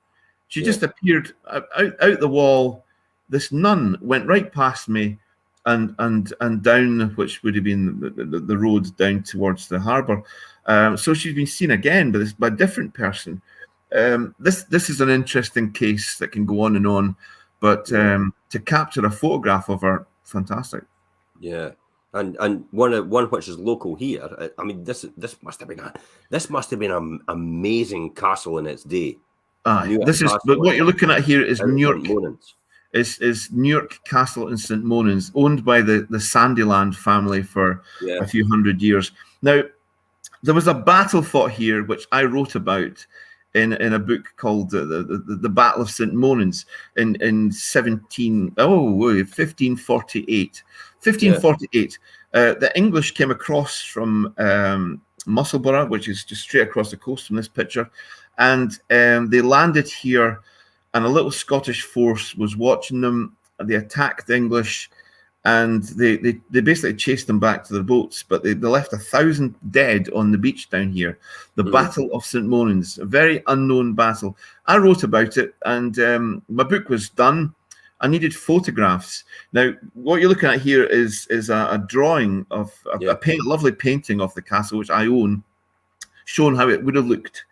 She just appeared out the wall. This nun went right past me and down, which would have been the road down towards the harbour. So she's been seen again by a different person. This is an interesting case that can go on and on, but to capture a photograph of her, fantastic. Yeah, and one which is local here. I mean, this must have been an amazing castle in its day. But what you're looking at here is New York. Is New York Castle in St Monans, owned by the Sandyland family for a few hundred years. Now, there was a battle fought here, which I wrote about in a book called the Battle of St Monans in 1548. 1548. The English came across from Musselburgh, which is just straight across the coast from this picture, and they landed here. And a little Scottish force was watching them. They attacked the English, and they basically chased them back to their boats. But they left 1,000 dead on the beach down here. The Battle of St Monans, a very unknown battle. I wrote about it, and my book was done. I needed photographs. Now, what you're looking at here is a drawing of a lovely painting of the castle, which I own, showing how it would have looked.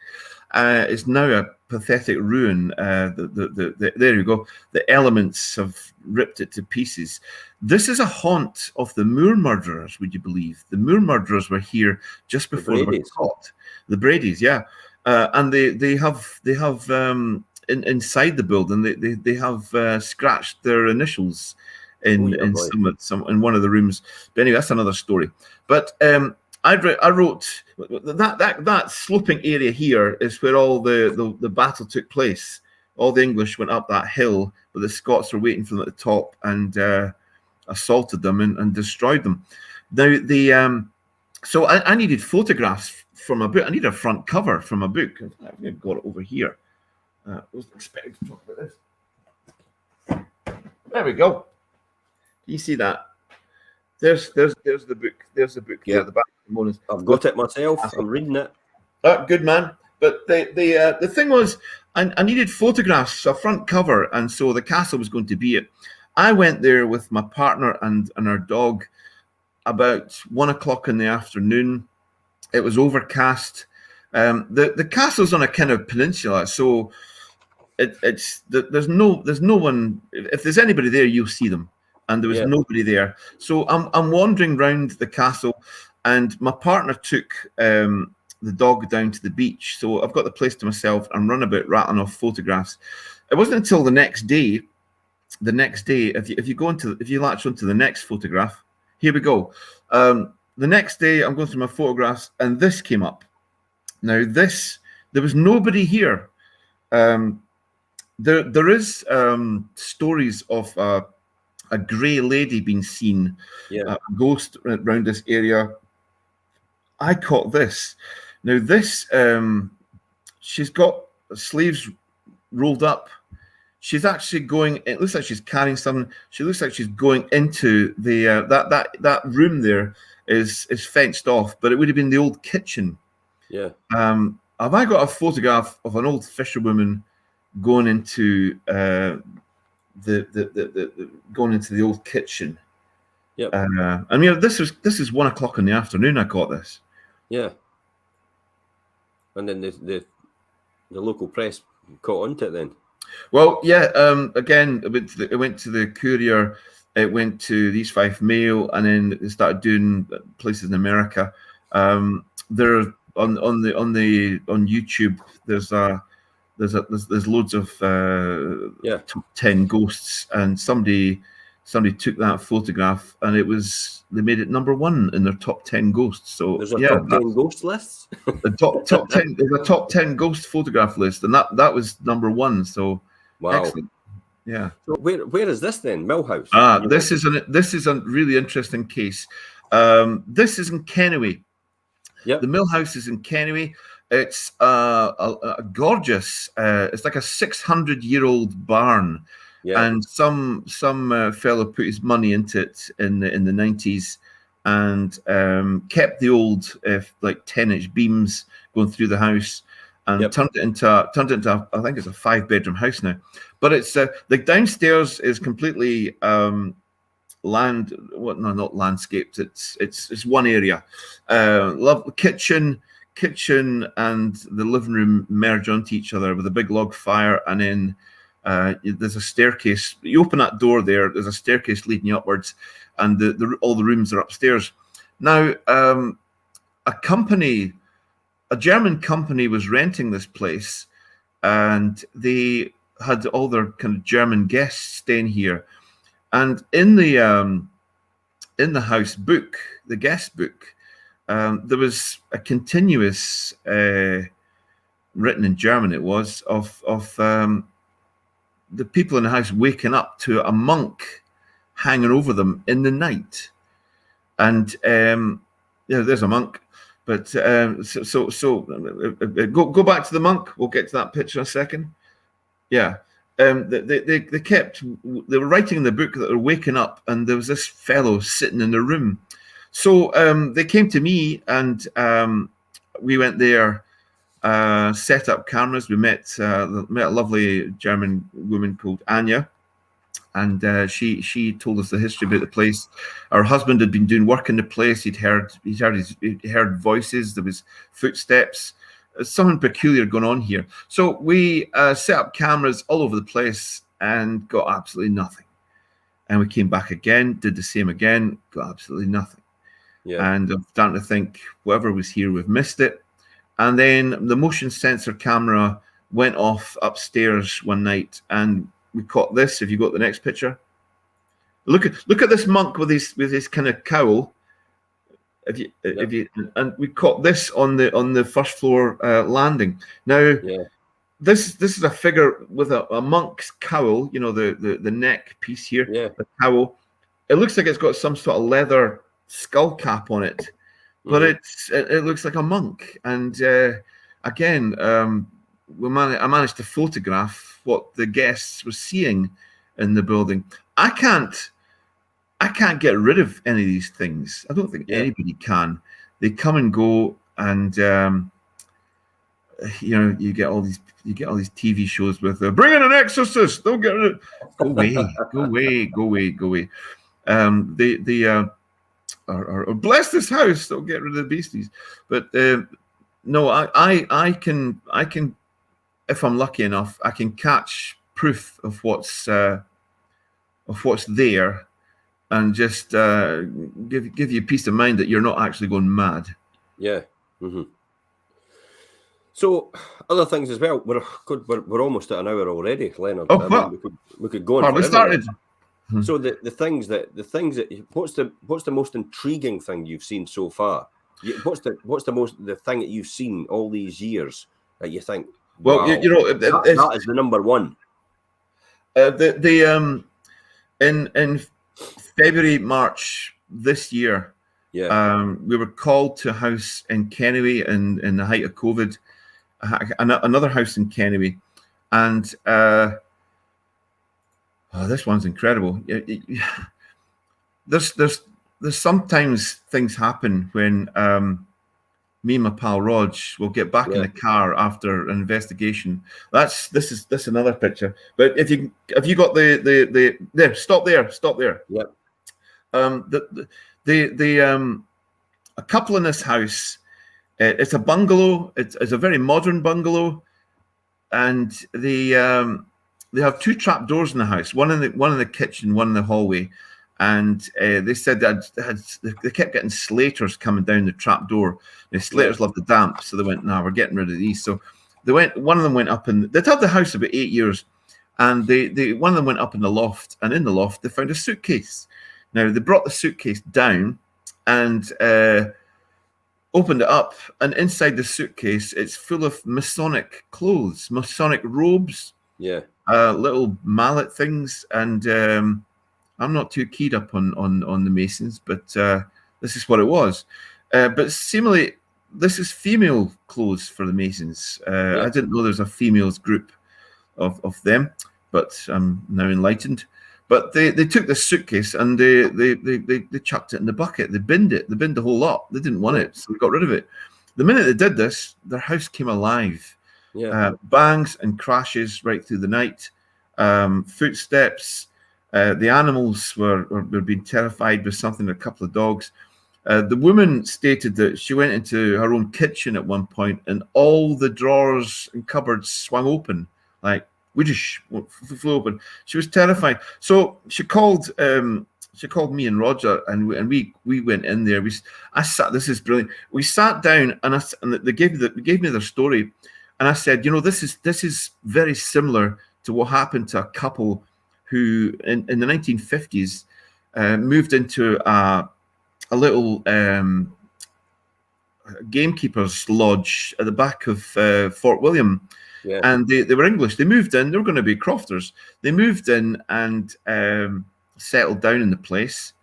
It's now a pathetic ruin. There you go. The elements have ripped it to pieces. This is a haunt of the Moor murderers, would you believe? The Moor murderers were here just before they were caught. The Bradys, yeah. And they have inside the building, they have scratched their initials in one of the rooms. But anyway, that's another story. But I wrote that sloping area here is where all the battle took place. All the English went up that hill, but the Scots were waiting for them at the top and assaulted them and destroyed them. Now so I needed photographs from a book. I need a front cover from a book. I've got it over here. I wasn't expecting to talk about this. There we go. Do you see that? There's the book. There's the book. Yeah, the back of the Monans. I've got it myself. I'm reading it. Good man. But the thing was, I needed photographs, a front cover, and so the castle was going to be it. I went there with my partner and our dog about 1 o'clock in the afternoon. It was overcast. The castle's on a kind of peninsula, so there's no one. If there's anybody there, you'll see them. And there was nobody there. So I'm wandering around the castle, and my partner took the dog down to the beach. So I've got the place to myself and run about rattling off photographs. It wasn't until the next day, if you latch onto the next photograph, here we go. The next day I'm going through my photographs, and this came up. Now there was nobody here. There is stories of a grey lady being seen, a ghost around this area. I caught this. Now this, she's got sleeves rolled up. She's actually going. It looks like she's carrying something. She looks like she's going into the that room. There is fenced off, but it would have been the old kitchen. Yeah. Have I got a photograph of an old fisherwoman going into going into the old kitchen? Yeah. I mean, this is 1 o'clock in the afternoon. I caught this. Yeah. And then the local press caught onto it then. Well, yeah. Again, it went to the Courier. It went to the East Fife Mail, and then they started doing places in America. There on YouTube. There's loads of top 10 ghosts, and somebody took that photograph, and they made it number 1 in their top 10 ghosts. So there's a top 10 ghost list. The top 10. There's a top 10 ghost photograph list, and that was number 1. So wow. Excellent. Yeah. So where is this then? Millhouse? This is a really interesting case. This is in Kennoway. Yeah. The Millhouse is in Kennoway. It's a gorgeous. It's like a 600-year-old barn, and some fellow put his money into it in the 90s, and kept the old like 10-inch beams going through the house, and turned it into I think it's a 5-bedroom house now. But it's the downstairs is completely not landscaped. It's one area. Love kitchen and the living room merge onto each other with a big log fire, and then there's a staircase. You open that door there. There's a staircase leading you upwards, and all the rooms are upstairs. Now, a German company was renting this place, and they had all their kind of German guests staying here. And in the house book, the guest book, there was a continuous written in German. It was of the people in the house waking up to a monk hanging over them in the night. And there's a monk. But go back to the monk. We'll get to that picture in a second. Yeah. They were writing in the book that they were waking up, and there was this fellow sitting in the room. So they came to me, and we went there, set up cameras. We met a lovely German woman called Anya, and she told us the history about the place. Her husband had been doing work in the place. He'd heard voices. There was footsteps. Something peculiar going on here. So we set up cameras all over the place and got absolutely nothing. And we came back again, did the same again, got absolutely nothing. Yeah. And I'm starting to think whoever was here, we've missed it. And then the motion sensor camera went off upstairs one night, and we caught this. If you got the next picture, look at this monk with his kind of cowl. And we caught this on the first floor landing. Now, this is a figure with a monk's cowl. You know, the neck piece here, the cowl. It looks like it's got some sort of leather skull cap on it, but it looks like a monk. And again, I managed to photograph what the guests were seeing in the building. I can't get rid of any of these things. I don't think anybody can. They come and go, and you get all these TV shows with bring in an exorcist. Don't get rid of it. Go away. Or bless this house. Don't get rid of the beasties. But no, I can if I'm lucky enough, I can catch proof of what's there. And just give you peace of mind that you're not actually going mad. Yeah. Mm-hmm. So other things as well. We're almost at an hour already, Leonard. Oh, well, we could go on. We started. So the things that what's the most intriguing thing you've seen so far? What's the thing that you've seen all these years that you think? Wow, well, that is the number one. In February, March this year, we were called to a house in Kennoway in the height of COVID, another house in Kennoway, and this one's incredible. There's sometimes things happen when me and my pal Rog will get back in the car after an investigation. This is another picture. But if you got the there, stop there. Yeah. A couple in this house. It's a bungalow. It's a very modern bungalow, and they have two trap doors in the house. One in the kitchen, one in the hallway. And they said that they kept getting slaters coming down the trap door. The slaters love the damp, so they went, "No, we're getting rid of these." So they went. One of them went up, and they'd had the house about 8 years, and one of them went up in the loft, and in the loft they found a suitcase. Now they brought the suitcase down and opened it up, and inside the suitcase it's full of Masonic clothes, Masonic robes. Yeah. little mallet things, and I'm not too keyed up on the Masons, but this is what it was. But seemingly, this is female clothes for the Masons. I didn't know there's a females group of them, but I'm now enlightened. But they took this suitcase and they chucked it in the bucket. They binned it. They binned the whole lot. They didn't want it, so they got rid of it. The minute they did this, their house came alive. Bangs and crashes right through the night. Footsteps. The animals were being terrified with something, a couple of dogs. The woman stated that she went into her own kitchen at one point and all the drawers and cupboards swung open, like whoosh, flew open. She was terrified. So she called me and Roger, and we went in there. I sat. This is brilliant. We sat down and they gave me their story, and I said, you know, this is very similar to what happened to a couple who in the 1950s moved into a little gamekeeper's lodge at the back of Fort William. And they were English. They moved in. They were going to be crofters. They moved in and settled down in the place,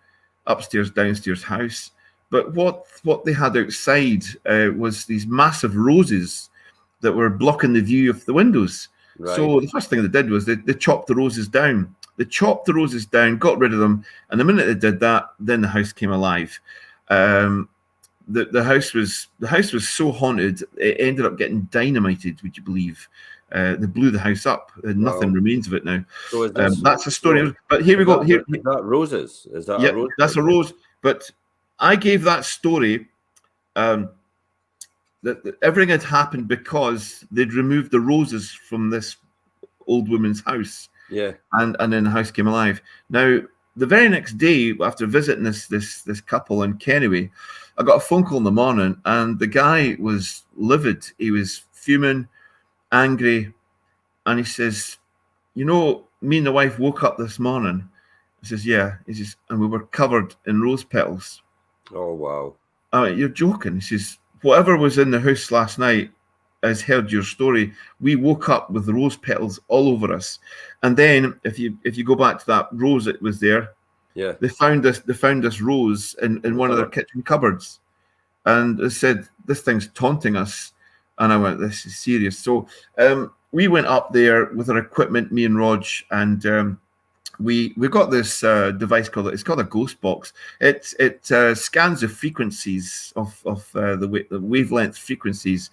upstairs, downstairs house. But what they had outside was these massive roses that were blocking the view of the windows. Right. So the first thing they did was they chopped the roses down. They chopped the roses down, got rid of them, and the minute they did that, then the house came alive. The house was so haunted, it ended up getting dynamited. Would you believe? They blew the house up, and nothing remains of it now. So that's a story. But here we go. Here, is that roses? Is that a rose? That's a rose. But I gave that story. That everything had happened because they'd removed the roses from this old woman's house. And then the house came alive. Now, the very next day, after visiting this couple in Kennyway, I got a phone call in the morning, and the guy was livid. He was fuming, angry, and he says, you know, me and the wife woke up this morning. He says, yeah. He says, and we were covered in rose petals. Oh, wow. You're joking. He says, whatever was in the house last night has heard your story. We woke up with rose petals all over us. And then if you go back to that rose that was there, they found this rose in one of their kitchen cupboards. And they said, this thing's taunting us. And I went, this is serious. So we went up there with our equipment, me and Rog, and we got this device called a ghost box. It scans the frequencies of the wavelength frequencies,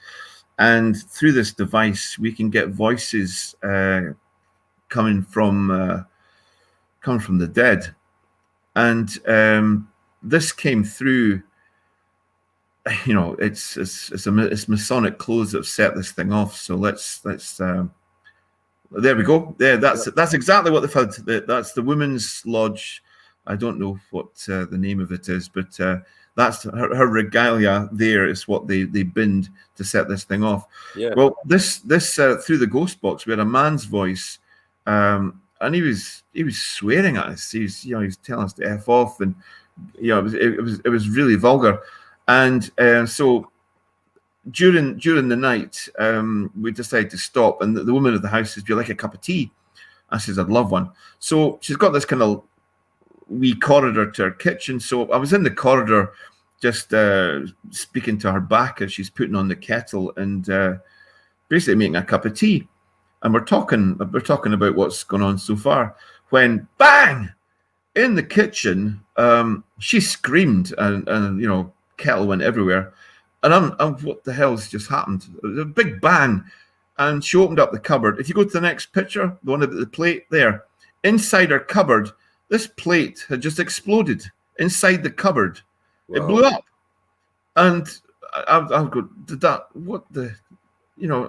and through this device we can get voices coming from the dead. And this came through. You know, it's Masonic clothes that have set this thing off. So let's there we go. There, that's exactly what they've had. That's the women's lodge. I don't know what the name of it is, but that's her regalia. There is what they binned to set this thing off. Well, this through the ghost box, we had a man's voice, and he was swearing at us. He was telling us to F off, and it was really vulgar. And so during the night, we decided to stop, and the woman of the house says, "Do you like a cup of tea?" I says, "I'd love one." So she's got this kind of wee corridor to her kitchen. So I was in the corridor just speaking to her back as she's putting on the kettle and basically making a cup of tea. And we're talking about what's gone on so far, when bang in the kitchen, she screamed, and kettle went everywhere. And I'm what the hell's just happened? It was a big bang. And she opened up the cupboard. If you go to the next picture, the one with the plate there, inside her cupboard, this plate had just exploded inside the cupboard. Wow. It blew up. And I'll go, did that, what the,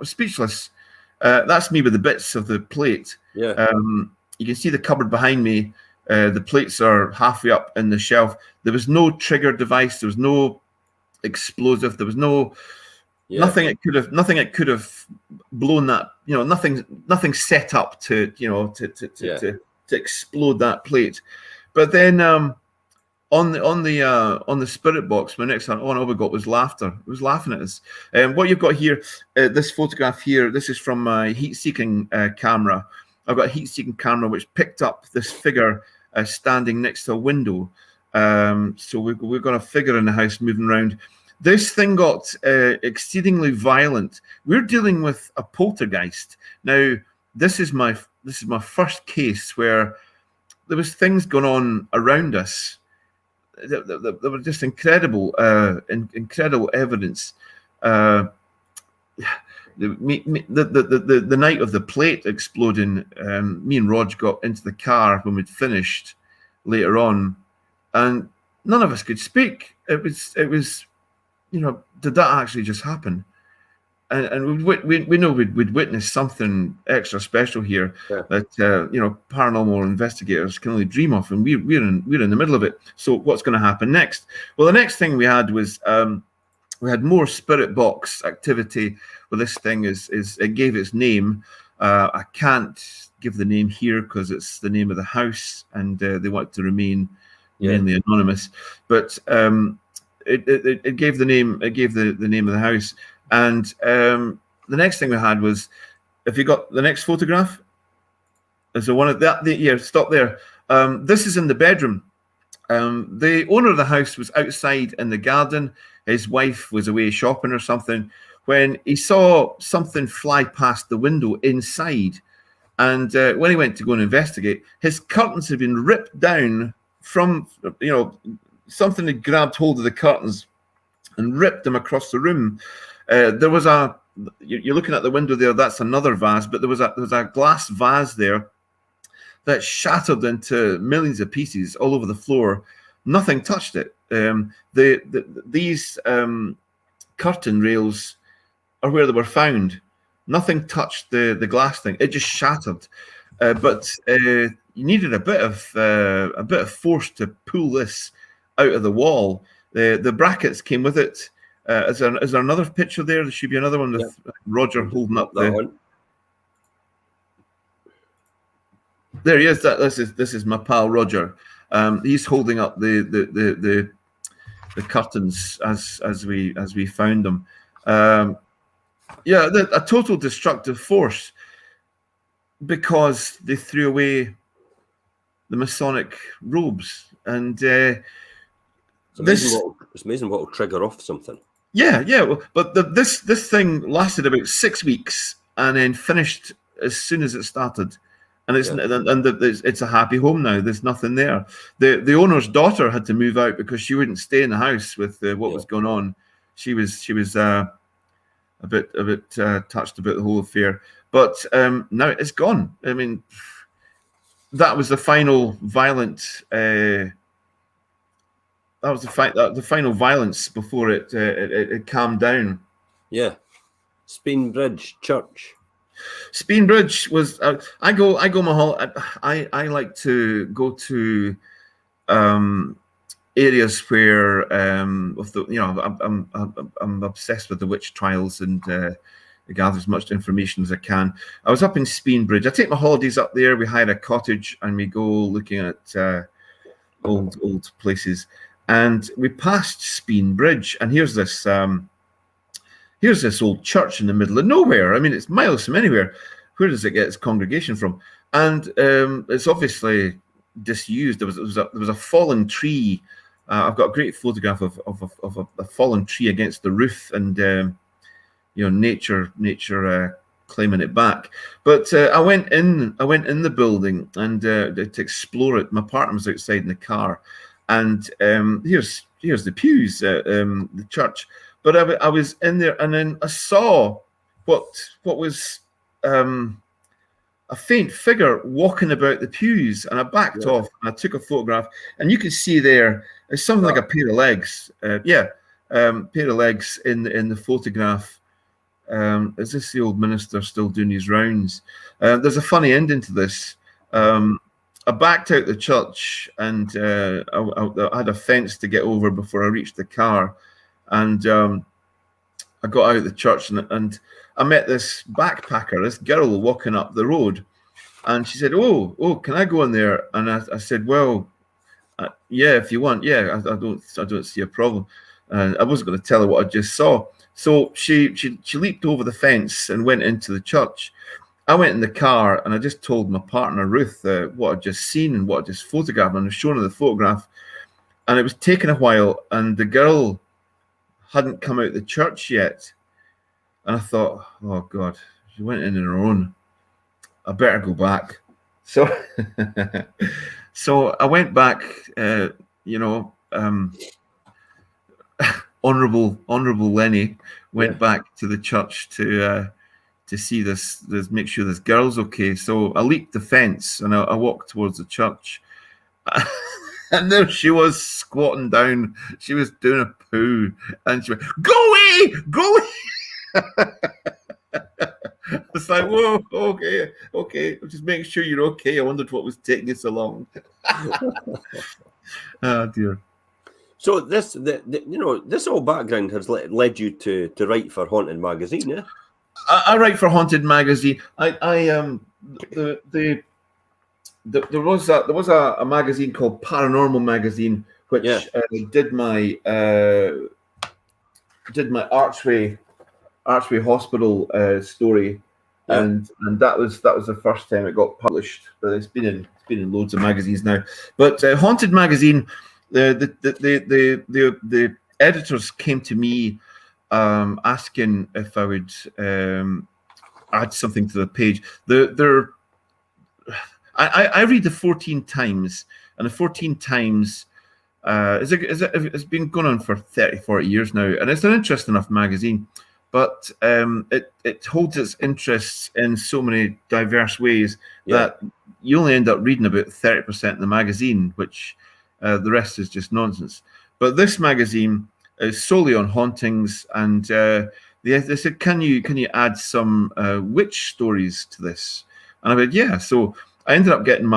speechless. That's me with the bits of the plate. Yeah. You can see the cupboard behind me. The plates are halfway up in the shelf. There was no trigger device. There was no explosive. There was nothing it could have blown that. Nothing set up to explode that plate. But then on the spirit box, my next one, all we got was laughter. It was laughing at us. What you've got here, this photograph here, this is from my heat-seeking camera. I've got a heat-seeking camera which picked up this figure standing next to a window. So we've got a figure in the house moving around. This thing got exceedingly violent. We're dealing with a poltergeist. Now, this is my first case where there was things going on around us. There were just incredible evidence. The night of the plate exploding, me and Rog got into the car when we'd finished later on, and none of us could speak. It was, you know, did that actually just happen? And we know we'd witnessed something extra special here that you know, paranormal investigators can only dream of, and we're in the middle of it. So what's going to happen next? Well, the next thing we had was we had more spirit box activity. Well, this thing is it gave its name. I can't give the name here because it's the name of the house, and they want to remain mainly anonymous. But it gave the name. It gave the name of the house. And the next thing we had was, if you got the next photograph, is the one of that? Yeah, stop there. This is in the bedroom. The owner of the house was outside in the garden. His wife was away shopping or something when he saw something fly past the window inside. And when he went to go and investigate, his curtains had been ripped down from, you know, something had grabbed hold of the curtains and ripped them across the room. There was you're looking at the window there, that's another vase, but there was a glass vase there that shattered into millions of pieces all over the floor. Nothing touched it. These curtain rails are where they were found. Nothing touched the glass thing. It just shattered. But you needed a bit of force to pull this out of the wall. The brackets came with it. Is there another picture there? There should be another one with Roger holding up that one. There he is. This is my pal Roger. He's holding up the curtains as we found them. A total destructive force, because they threw away the Masonic robes, and it's amazing what will trigger off something. Yeah. But this thing lasted about 6 weeks and then finished as soon as it started. And it's a happy home now. There's nothing there. The owner's daughter had to move out because she wouldn't stay in the house with what was going on. She was a bit touched about the whole affair. But now it's gone. I mean, that was the final violent. That was the final violence before it calmed down. Yeah, Speenbridge Church. Speenbridge was. I like to go to areas where I'm obsessed with the witch trials and gather as much information as I can. I was up in Speenbridge. I take my holidays up there. We hire a cottage and we go looking at old places. And we passed Speenbridge, and here's this old church in the middle of nowhere. I mean, it's miles from anywhere. Where does it get its congregation from? And it's obviously disused. There was a fallen tree. I've got a great photograph of a fallen tree against the roof, and nature claiming it back. But I went in the building and to explore it. My partner was outside in the car. And here's the pews, the church. But I was in there, and then I saw what was a faint figure walking about the pews, and I backed off and I took a photograph, and you can see there it's something like a pair of legs. Pair of legs in the photograph. Is this the old minister still doing his rounds? There's a funny ending to this. I backed out the church, and I had a fence to get over before I reached the car, and I got out of the church, and I met this backpacker, this girl walking up the road, and she said, "Oh, can I go in there?" And I said, "Well, yeah, if you want, yeah, I don't see a problem." And I wasn't going to tell her what I just saw, so she leaped over the fence and went into the church. I went in the car and I just told my partner Ruth what I'd just seen and what I'd just photographed, and I was showing her the photograph, and it was taking a while, and the girl hadn't come out of the church yet, and I thought, oh God, she went in on her own. I better go back. So, so I went back. Honourable Lenny went back to the church to see this, make sure this girl's okay. So I leaped the fence and I walked towards the church, and there she was squatting down. She was doing a poo, and she went, "Go away, go away." It's like, whoa, okay. Just make sure you're okay. I wondered what was taking you so long. Oh dear. So this whole background has led you to write for Haunted magazine, yeah? I write for Haunted magazine. There was a magazine called Paranormal Magazine, which did my Archway Hospital story, and that was the first time it got published. But it's been in loads of magazines now. But Haunted magazine, the editors came to me asking if I would add something to the page. I read the 14 Times, and the 14 Times it's been going on for 30-40 years now, and it's an interesting enough magazine, but it holds its interests in so many diverse ways that you only end up reading about 30% of the magazine, which the rest is just nonsense. But this magazine is solely on hauntings, and they said, "Can you add some witch stories to this?" And I went, "Yeah." So I ended up getting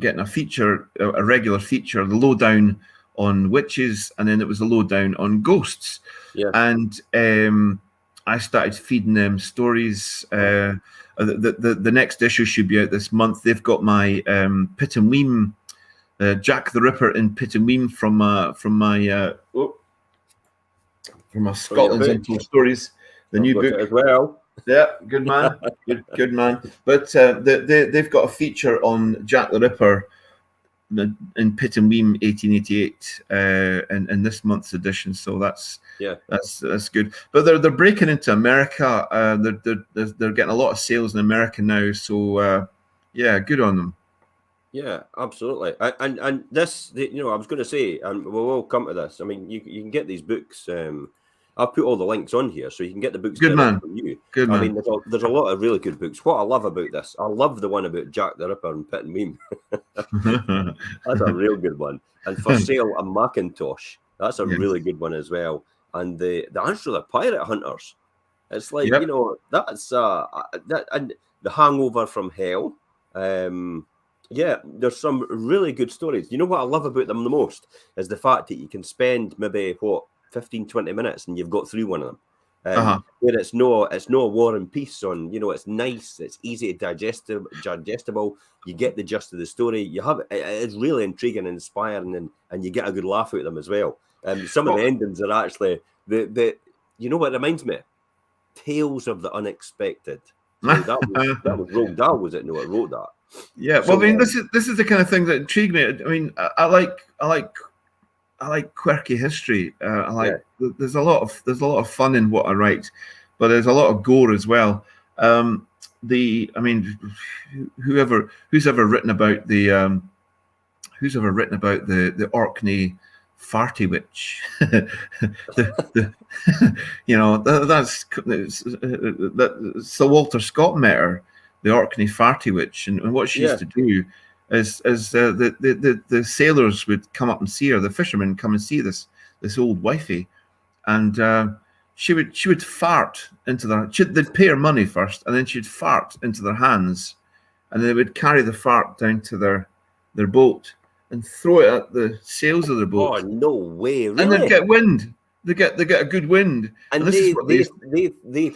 getting a feature, a regular feature, the lowdown on witches, and then it was the lowdown on ghosts. Yeah. And I started feeding them stories. The next issue should be out this month. They've got my Pit and Weem, Jack the Ripper in Pit and Weem from my Scotland's Untold Stories, the new book as well. Yeah, good man, good man. But they've got a feature on Jack the Ripper in Pit and Weem 1888 in this month's edition. So that's good. But they're breaking into America. They're getting a lot of sales in America now. So good on them. Yeah, absolutely. And this, I was going to say, and we'll come to this. I mean, you can get these books. I've put all the links on here, so you can get the books. Good man. From you. Good man. I mean, there's a lot of really good books. What I love about this, I love the one about Jack the Ripper and Pit and Weem. That's a real good one. And For Sale a Macintosh, that's a really good one as well. And the Answer to the Pirate Hunters, it's like that's that, and The Hangover from Hell. There's some really good stories. You know what I love about them the most is the fact that you can spend maybe 15-20 minutes and you've got through one of them. Where it's no War and Peace on, it's nice, it's easy to digestible. You get the gist of the story. It's really intriguing and inspiring, and you get a good laugh out of them as well. Some of the endings are actually the you know what it reminds me? Tales of the Unexpected. So that was Roald Dahl, was it? No, it wrote that. Yeah, well, I mean, this is the kind of thing that intrigued me. I mean, I like quirky history. There's a lot of fun in what I write, but there's a lot of gore as well. Who's ever written about the Orkney Farty witch? That's Sir Walter Scott met her, the Orkney Farty witch, and what she used to do is the sailors would come up and see her, the fishermen come and see this old wifey, and she would fart into they'd pay her money first, and then she'd fart into their hands, and they would carry the fart down to their boat and throw it at the sails of their boat. Oh, no way! Really? And they'd get wind. They get a good wind. And they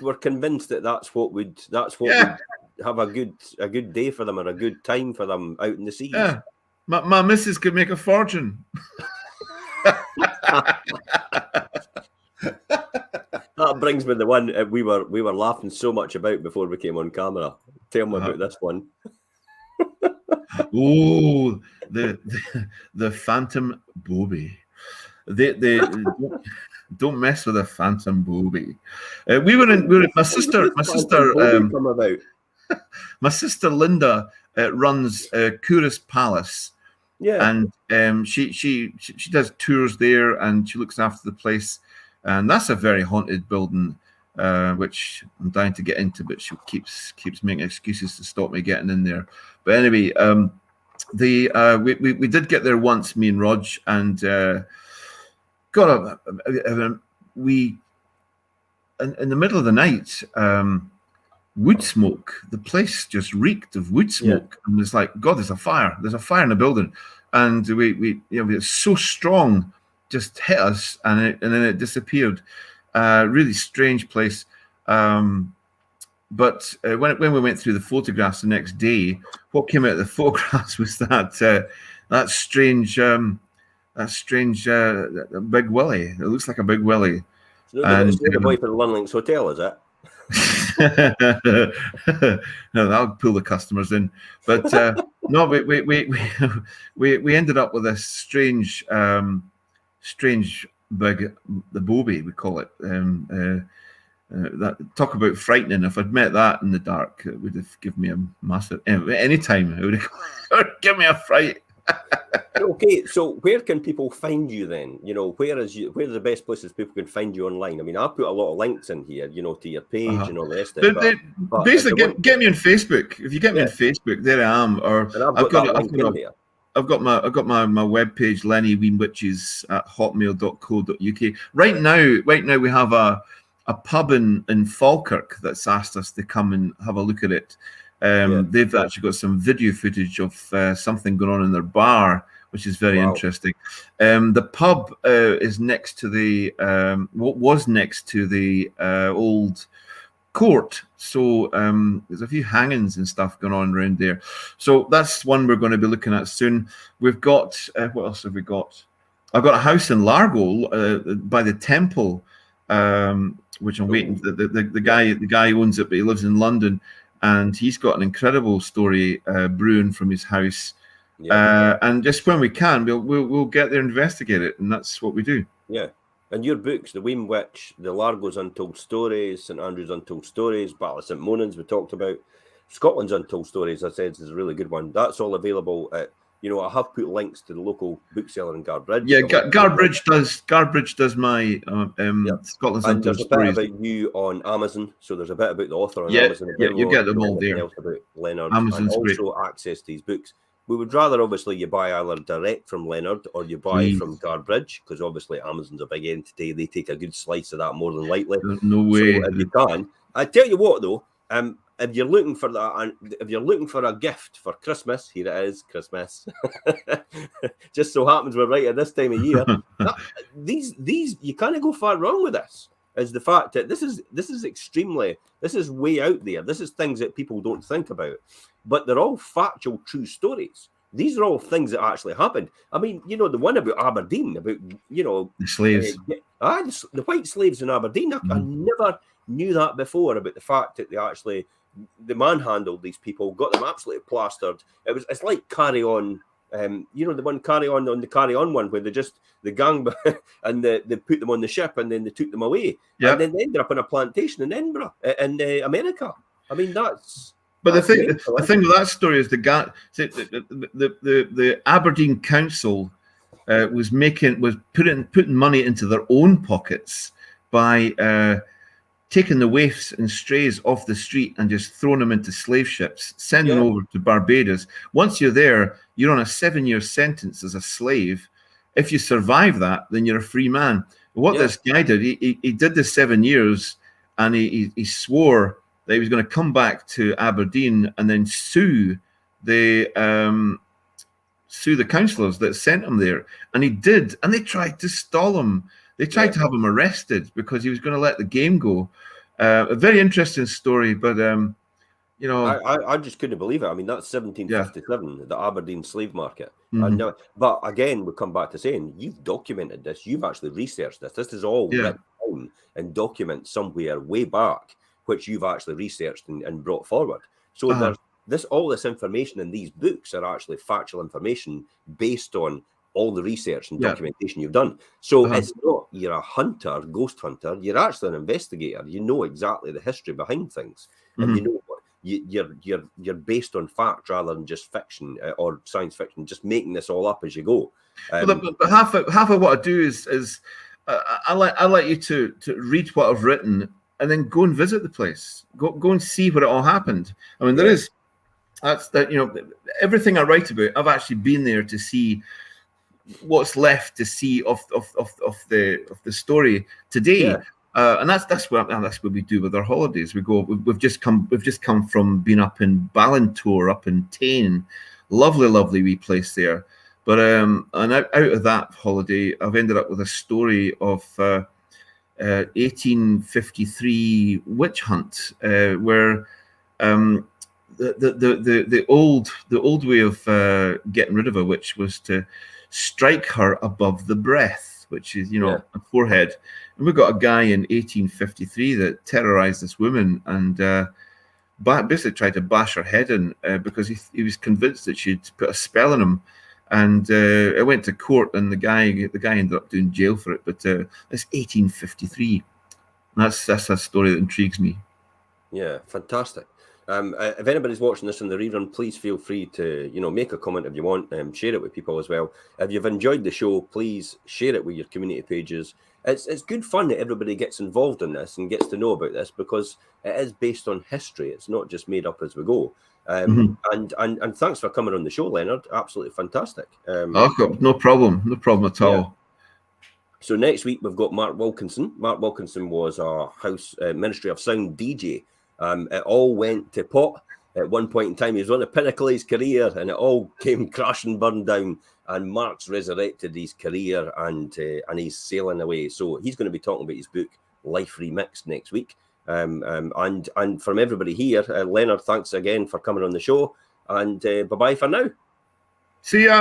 were convinced that's what would have a good day for them, or a good time for them out in the seas. Yeah, my missus could make a fortune. That'd that brings me the one we were laughing so much about before we came on camera. Tell me about this one. Oh, the Phantom Booby. They don't mess with a Phantom Booby. We were in my sister come about. My sister Linda runs Kouris Palace. Yeah, and she does tours there, and she looks after the place, and that's a very haunted building, which I'm dying to get into, but she keeps making excuses to stop me getting in there. But anyway, we did get there once, me and Rog, and we in the middle of the night. Wood smoke. The place just reeked of wood smoke, and it's like, God, there's a fire. There's a fire in the building, and we it's so strong, just hit us, and then it disappeared. Really strange place. But when we went through the photographs the next day, what came out of the photographs was that strange big willy. It looks like a big willy. It's the boy for the Lunlinks Hotel, is it? No, that'll pull the customers in. But no, we ended up with this strange big, the booby, we call it. That talk about frightening. If I'd met that in the dark, it would have given me a massive. Anytime it would have given me a fright. Okay, so where can people find you then? Where are the best places people can find you online? I mean, I put a lot of links in here, to your page and all the rest of it. But basically, get me on Facebook. If you get me on Facebook, there I am. Or I've got my webpage, Lenny WEEM WITCHES at hotmail.co.uk. Right now we have a pub in Falkirk that's asked us to come and have a look at it. They've actually got some video footage of something going on in their bar, which is very interesting. The pub is next to the what was next to the old court, so there's a few hangings and stuff going on around there. So that's one we're going to be looking at soon. We've got what else have we got? I've got a house in Largo by the temple, which I'm waiting. The guy who owns it, but he lives in London. And he's got an incredible story brewing from his house. And just when we can, we'll get there and investigate it, and that's what we do. Yeah. And your books, the WEEM Witch, the LARGOS Untold Stories, St Andrews Untold Stories, Battle of St Monans, we talked about. Scotland's Untold Stories, I said, is a really good one. That's all available at, I have put links to the local bookseller in Guardbridge. Yeah, Guardbridge does my Scotland's and Untold there's a Stories. bit about you on Amazon, so there's a bit about the author on Amazon. Yeah, you get them all there. Else about Leonard, Amazon's and also access to these books. We would rather, obviously, you buy either direct from Leonard or you buy from Guardbridge, because obviously Amazon's a big entity. They take a good slice of that more than likely. There's no way. So if you can, I tell you what though, if you're looking for that, and if you're looking for a gift for Christmas, here it is, Christmas. Just so happens we're right at this time of year. These you can't go far wrong with this. Is the fact that this is way out there. This is things that people don't think about, but they're all factual, true stories. These are all things that actually happened. I mean, the one about Aberdeen, about the slaves, the white slaves in Aberdeen. I never knew that before, about the fact that they manhandled these people, got them absolutely plastered. It's like Carry On. The one Carry On the Carry On one, where the gang and they put them on the ship and then they took them away, and then they ended up on a plantation in Edinburgh, in America. I mean, that's. But the thing with that story is the Aberdeen Council was putting money into their own pockets by taking the waifs and strays off the street and just throwing them into slave ships, sending them over to Barbados. Once you're there, you're on a 7-year sentence as a slave. If you survive that, then you're a free man. What this guy did, he did the 7 years, and he swore that he was going to come back to Aberdeen and then sue the councillors that sent him there. And he did, and they tried to stall him. They tried to have him arrested because he was going to let the game go. A very interesting story, but I just couldn't believe it. I mean, that's 1757, the Aberdeen slave market. But again, we come back to saying, you've documented this, you've actually researched this. This is all down and document somewhere way back, which you've actually researched and brought forward. So there's all this information in these books are actually factual information based on all the research and documentation you've done. So it's not you're a hunter, ghost hunter. You're actually an investigator. You know exactly the history behind things, and you know what you're based on fact rather than just fiction or science fiction. Just making this all up as you go. But half of what I do is I like you to read what I've written and then go and visit the place. Go and see where it all happened. I mean, everything I write about, I've actually been there to see what's left to see of the story today. And that's what we do with our holidays. We've just come from being up in Ballantor, up in Tain, lovely wee place there. But and out of that holiday, I've ended up with a story of 1853 witch hunt, where the old way of getting rid of a witch was to strike her above the breath, which is a forehead. And we got a guy in 1853 that terrorized this woman and basically tried to bash her head in because he was convinced that she'd put a spell on him. And I went to court, and the guy ended up doing jail for it. But it's 1853. That's a story that intrigues me. Yeah, fantastic. If anybody's watching this in the rerun, please feel free to make a comment if you want, share it with people as well. If you've enjoyed the show, please share it with your community pages. It's good fun that everybody gets involved in this and gets to know about this, because it is based on history. It's not just made up as we go. And thanks for coming on the show, Leonard. Absolutely fantastic. No problem at all. Yeah. So next week we've got Mark Wilkinson. Mark Wilkinson was a house Ministry of Sound DJ. It all went to pot at one point in time. He was on the pinnacle of his career, and it all came crashing, burned down. And Mark's resurrected his career, and he's sailing away. So he's going to be talking about his book Life Remixed next week. And from everybody here, Leonard, thanks again for coming on the show, and bye-bye for now. See ya.